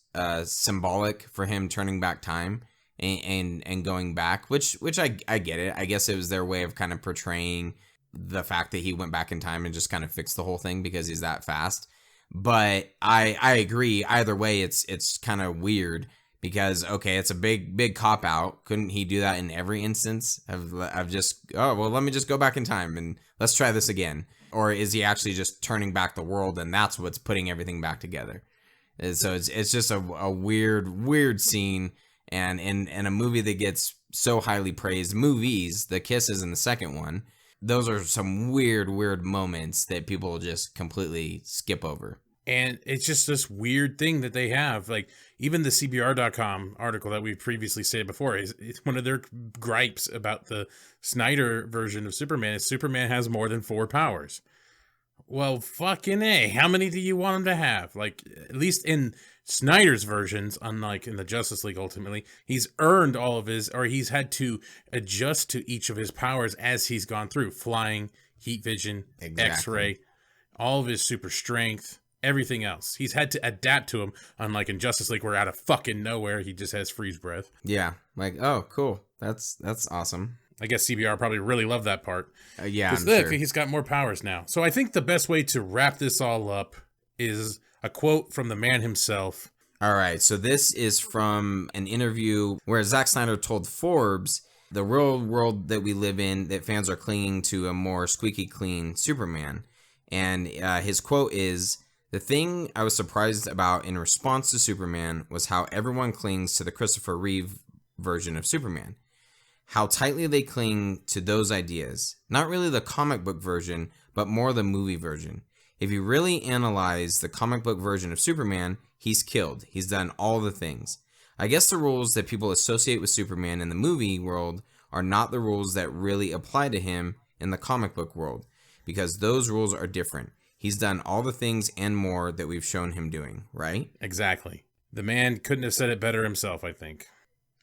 symbolic for him turning back time and going back, which I get it. I guess it was their way of kind of portraying the fact that he went back in time and just kind of fixed the whole thing because he's that fast. But I agree. Either way, it's kind of weird because, okay, it's a big cop out. Couldn't he do that in every instance of just, oh, well, let me just go back in time and let's try this again? Or is he actually just turning back the world and that's what's putting everything back together? And so it's just a weird scene. And in a movie that gets so highly praised, movies, the kisses in the second one, those are some weird moments that people just completely skip over. And it's just this weird thing that they have. Like, even the CBR.com article that we previously stated before, it's one of their gripes about the Snyder version of Superman is Superman has more than 4 powers. Well, fucking A. How many do you want him to have? Like, at least in Snyder's versions, unlike in the Justice League ultimately, he's earned all of his, or he's had to adjust to each of his powers as he's gone through. Flying, heat vision, X-ray, all of his super strength, everything else. He's had to adapt to him, unlike in Justice League where out of fucking nowhere he just has freeze breath. Yeah, like, oh, cool. That's awesome. I guess CBR probably really loved that part. Yeah, because look, he's got more powers now. So I think the best way to wrap this all up is a quote from the man himself. All right, so this is from an interview where Zack Snyder told Forbes the real world that we live in, that fans are clinging to a more squeaky clean Superman. And his quote is, "The thing I was surprised about in response to Superman was how everyone clings to the Christopher Reeve version of Superman. How tightly they cling to those ideas. Not really the comic book version, but more the movie version. If you really analyze the comic book version of Superman, he's killed. He's done all the things. I guess the rules that people associate with Superman in the movie world are not the rules that really apply to him in the comic book world, because those rules are different. He's done all the things and more that we've shown him doing, right?" Exactly. The man couldn't have said it better himself, I think.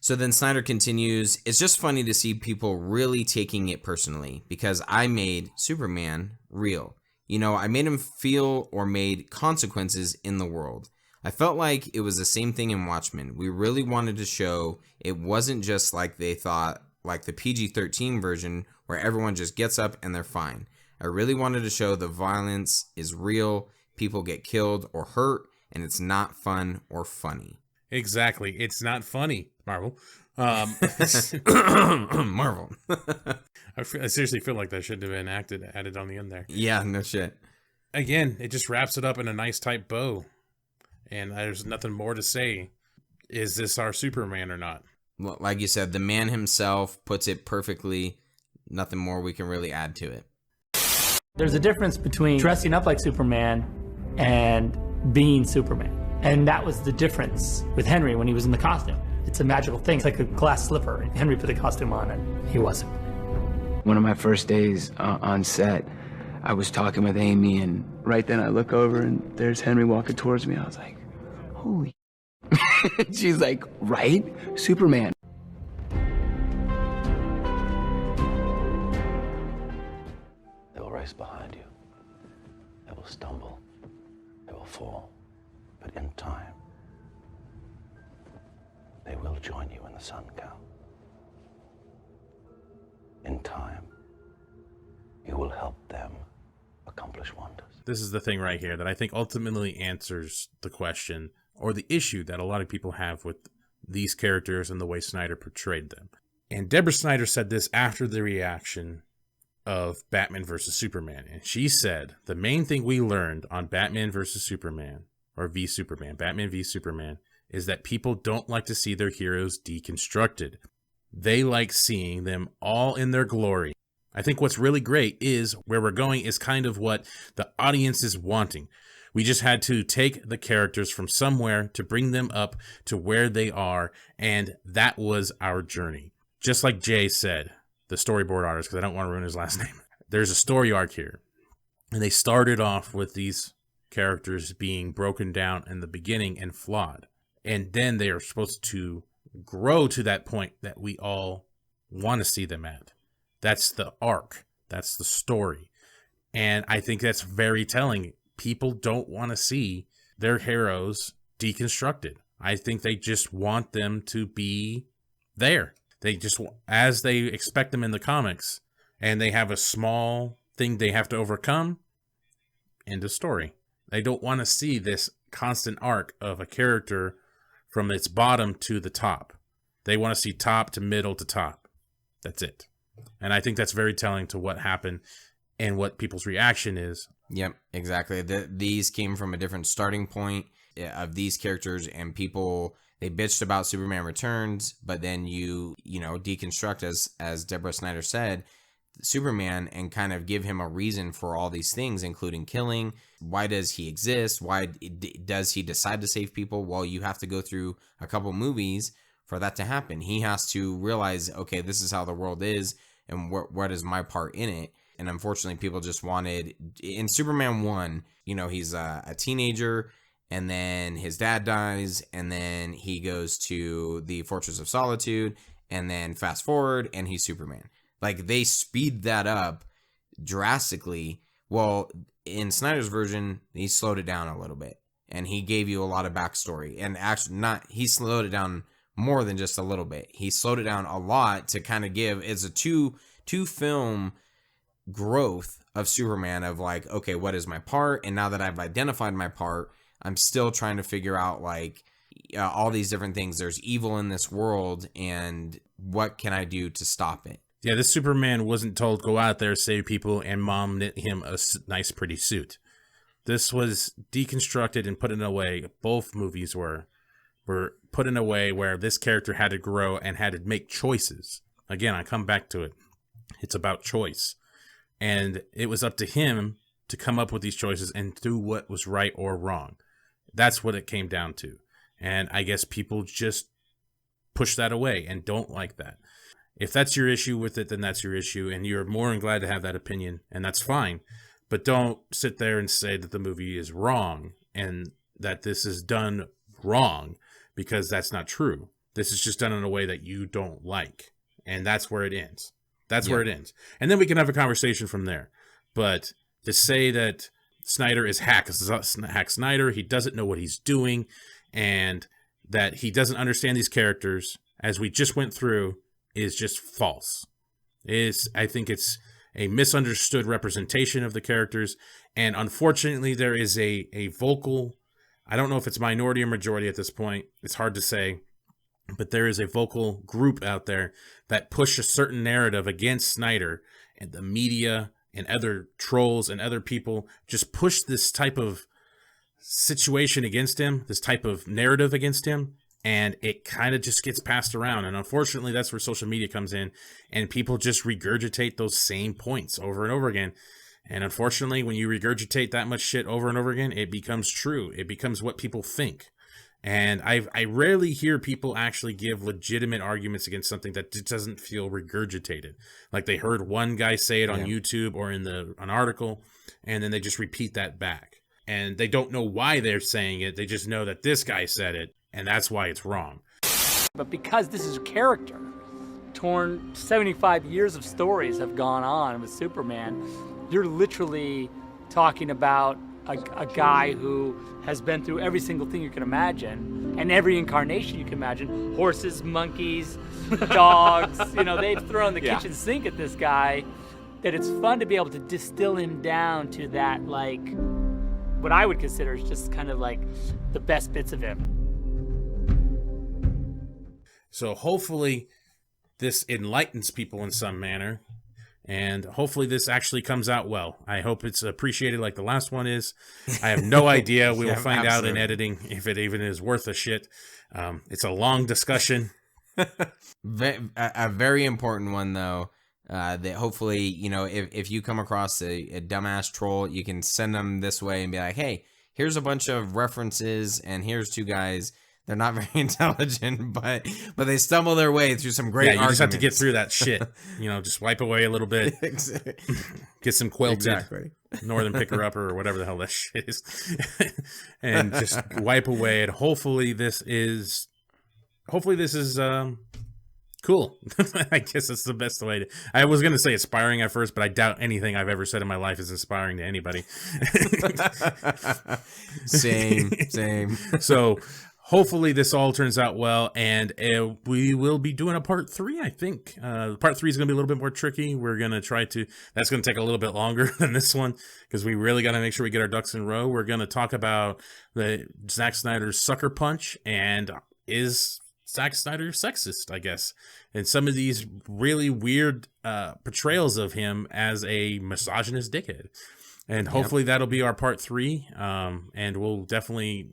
So then Snyder continues, "It's just funny to see people really taking it personally, because I made Superman real. You know, I made him feel or made consequences in the world. I felt like it was the same thing in Watchmen. We really wanted to show it wasn't just like they thought, like the PG-13 version where everyone just gets up and they're fine. I really wanted to show the violence is real, people get killed or hurt, and it's not fun or funny." Exactly. It's not funny, Marvel. Marvel. I seriously feel like that should have been added on the end there. Yeah, no shit. Again, it just wraps it up in a nice tight bow. And there's nothing more to say. Is this our Superman or not? Well, like you said, the man himself puts it perfectly. Nothing more we can really add to it. There's a difference between dressing up like Superman and being Superman. And that was the difference with Henry when he was in the costume. It's a magical thing. It's like a glass slipper. Henry put the costume on and he wasn't. One of my first days on set, I was talking with Amy, and right then I look over and there's Henry walking towards me. I was like, holy. She's like, right? Superman. They will race behind you. They will stumble. They will fall. But in time, they will join you in the sun, Kal. In time, you will help them accomplish wonders. This is the thing right here that I think ultimately answers the question or the issue that a lot of people have with these characters and the way Snyder portrayed them. And Deborah Snyder said this after the reaction of Batman vs. Superman. And she said, the main thing we learned on Batman vs. Superman, or v Superman, Batman v Superman, is that people don't like to see their heroes deconstructed. They like seeing them all in their glory. I think what's really great is where we're going is kind of what the audience is wanting. We just had to take the characters from somewhere to bring them up to where they are, and that was our journey. Just like Jay said, the storyboard artist, because I don't want to ruin his last name. There's a story arc here, and they started off with these characters being broken down in the beginning and flawed, and then they are supposed to grow to that point that we all want to see them at. That's the arc. That's the story. And I think that's very telling. People don't want to see their heroes deconstructed. I think they just want them to be there. They just, as they expect them in the comics, and they have a small thing they have to overcome, end of story. They don't want to see this constant arc of a character from its bottom to the top. They want to see top to middle to top. That's it. And I think that's very telling to what happened and what people's reaction is. Yep, exactly. These came from a different starting point of these characters, and people, they bitched about Superman Returns, but then you deconstruct, as Deborah Snyder said, Superman, and kind of give him a reason for all these things, including killing. Why does he exist? Why does he decide to save people? Well, you have to go through a couple movies for that to happen. He has to realize, okay, this is how the world is, and what is my part in it? And unfortunately, people just wanted, in Superman 1, he's a teenager, and then his dad dies, and then he goes to the Fortress of Solitude, and then fast forward, and he's Superman. Like, they speed that up drastically. Well, in Snyder's version, he slowed it down a little bit, and he gave you a lot of backstory. And actually, he slowed it down more than just a little bit. He slowed it down a lot to kind of give, it's a two film growth of Superman of like, okay, what is my part? And now that I've identified my part, I'm still trying to figure out like all these different things. There's evil in this world, and what can I do to stop it? Yeah, this Superman wasn't told go out there, save people, and mom knit him a nice, pretty suit. This was deconstructed and put in a way. Both movies were put in a way where this character had to grow and had to make choices. Again, I come back to it. It's about choice. And it was up to him to come up with these choices and do what was right or wrong. That's what it came down to. And I guess people just push that away and don't like that. If that's your issue with it, then that's your issue. And you're more than glad to have that opinion. And that's fine. But don't sit there and say that the movie is wrong and that this is done wrong, because that's not true. This is just done in a way that you don't like. And that's where it ends. That's where it ends. And then we can have a conversation from there. But to say that Snyder is Hack Snyder, he doesn't know what he's doing, and that he doesn't understand these characters, as we just went through, is just false. I think it's a misunderstood representation of the characters. And unfortunately, there is a vocal, I don't know if it's minority or majority at this point. It's hard to say. But there is a vocal group out there that push a certain narrative against Snyder, and the media and other trolls and other people just push this type of situation against him, this type of narrative against him, and it kind of just gets passed around. And unfortunately, that's where social media comes in, and people just regurgitate those same points over and over again. And unfortunately, when you regurgitate that much shit over and over again, it becomes true. It becomes what people think. And I rarely hear people actually give legitimate arguments against something that just doesn't feel regurgitated. Like they heard one guy say it on YouTube or in an article, and then they just repeat that back. And they don't know why they're saying it. They just know that this guy said it, and that's why it's wrong. But because this is a character, 75 years of stories have gone on with Superman, you're literally talking about a guy who has been through every single thing you can imagine, and every incarnation you can imagine. Horses, monkeys, dogs, they've thrown the kitchen sink at this guy, that it's fun to be able to distill him down to that, like, what I would consider is just kind of like the best bits of him. So hopefully this enlightens people in some manner. And hopefully this actually comes out well. I hope it's appreciated like the last one is. I have no idea. We will find out in editing if it even is worth a shit. It's a long discussion. A very important one, though, that hopefully, if you come across a dumbass troll, you can send them this way and be like, hey, here's a bunch of references, and here's two guys. They're not very intelligent, but they stumble their way through some great arguments. You just have to get through that shit. Just wipe away a little bit. Get some quilted northern picker-upper or whatever the hell that shit is. And just wipe away it. Hopefully this is cool. I guess that's the best way to. I was going to say inspiring at first, but I doubt anything I've ever said in my life is inspiring to anybody. Same. So hopefully this all turns out well, and we will be doing a part 3, I think. Part 3 is going to be a little bit more tricky. We're going to try to. That's going to take a little bit longer than this one, because we really got to make sure we get our ducks in a row. We're going to talk about the Zack Snyder's Sucker Punch, and is Zack Snyder sexist, I guess, and some of these really weird portrayals of him as a misogynist dickhead. And hopefully that'll be our part 3, and we'll definitely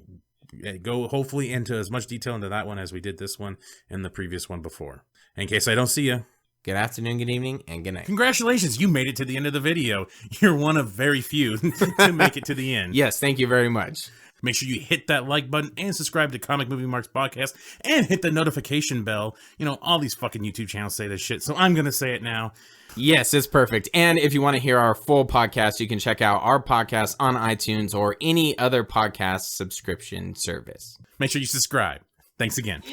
go hopefully into as much detail into that one as we did this one and the previous one before. In case I don't see you, good afternoon, good evening, and good night. Congratulations, you made it to the end of the video. You're one of very few to make it to the end. Yes, thank you very much. Make sure you hit that like button and subscribe to Comic Movie Marks Podcast and hit the notification bell. All these fucking YouTube channels say this shit, so I'm going to say it now. Yes, it's perfect. And if you want to hear our full podcast, you can check out our podcast on iTunes or any other podcast subscription service. Make sure you subscribe. Thanks again.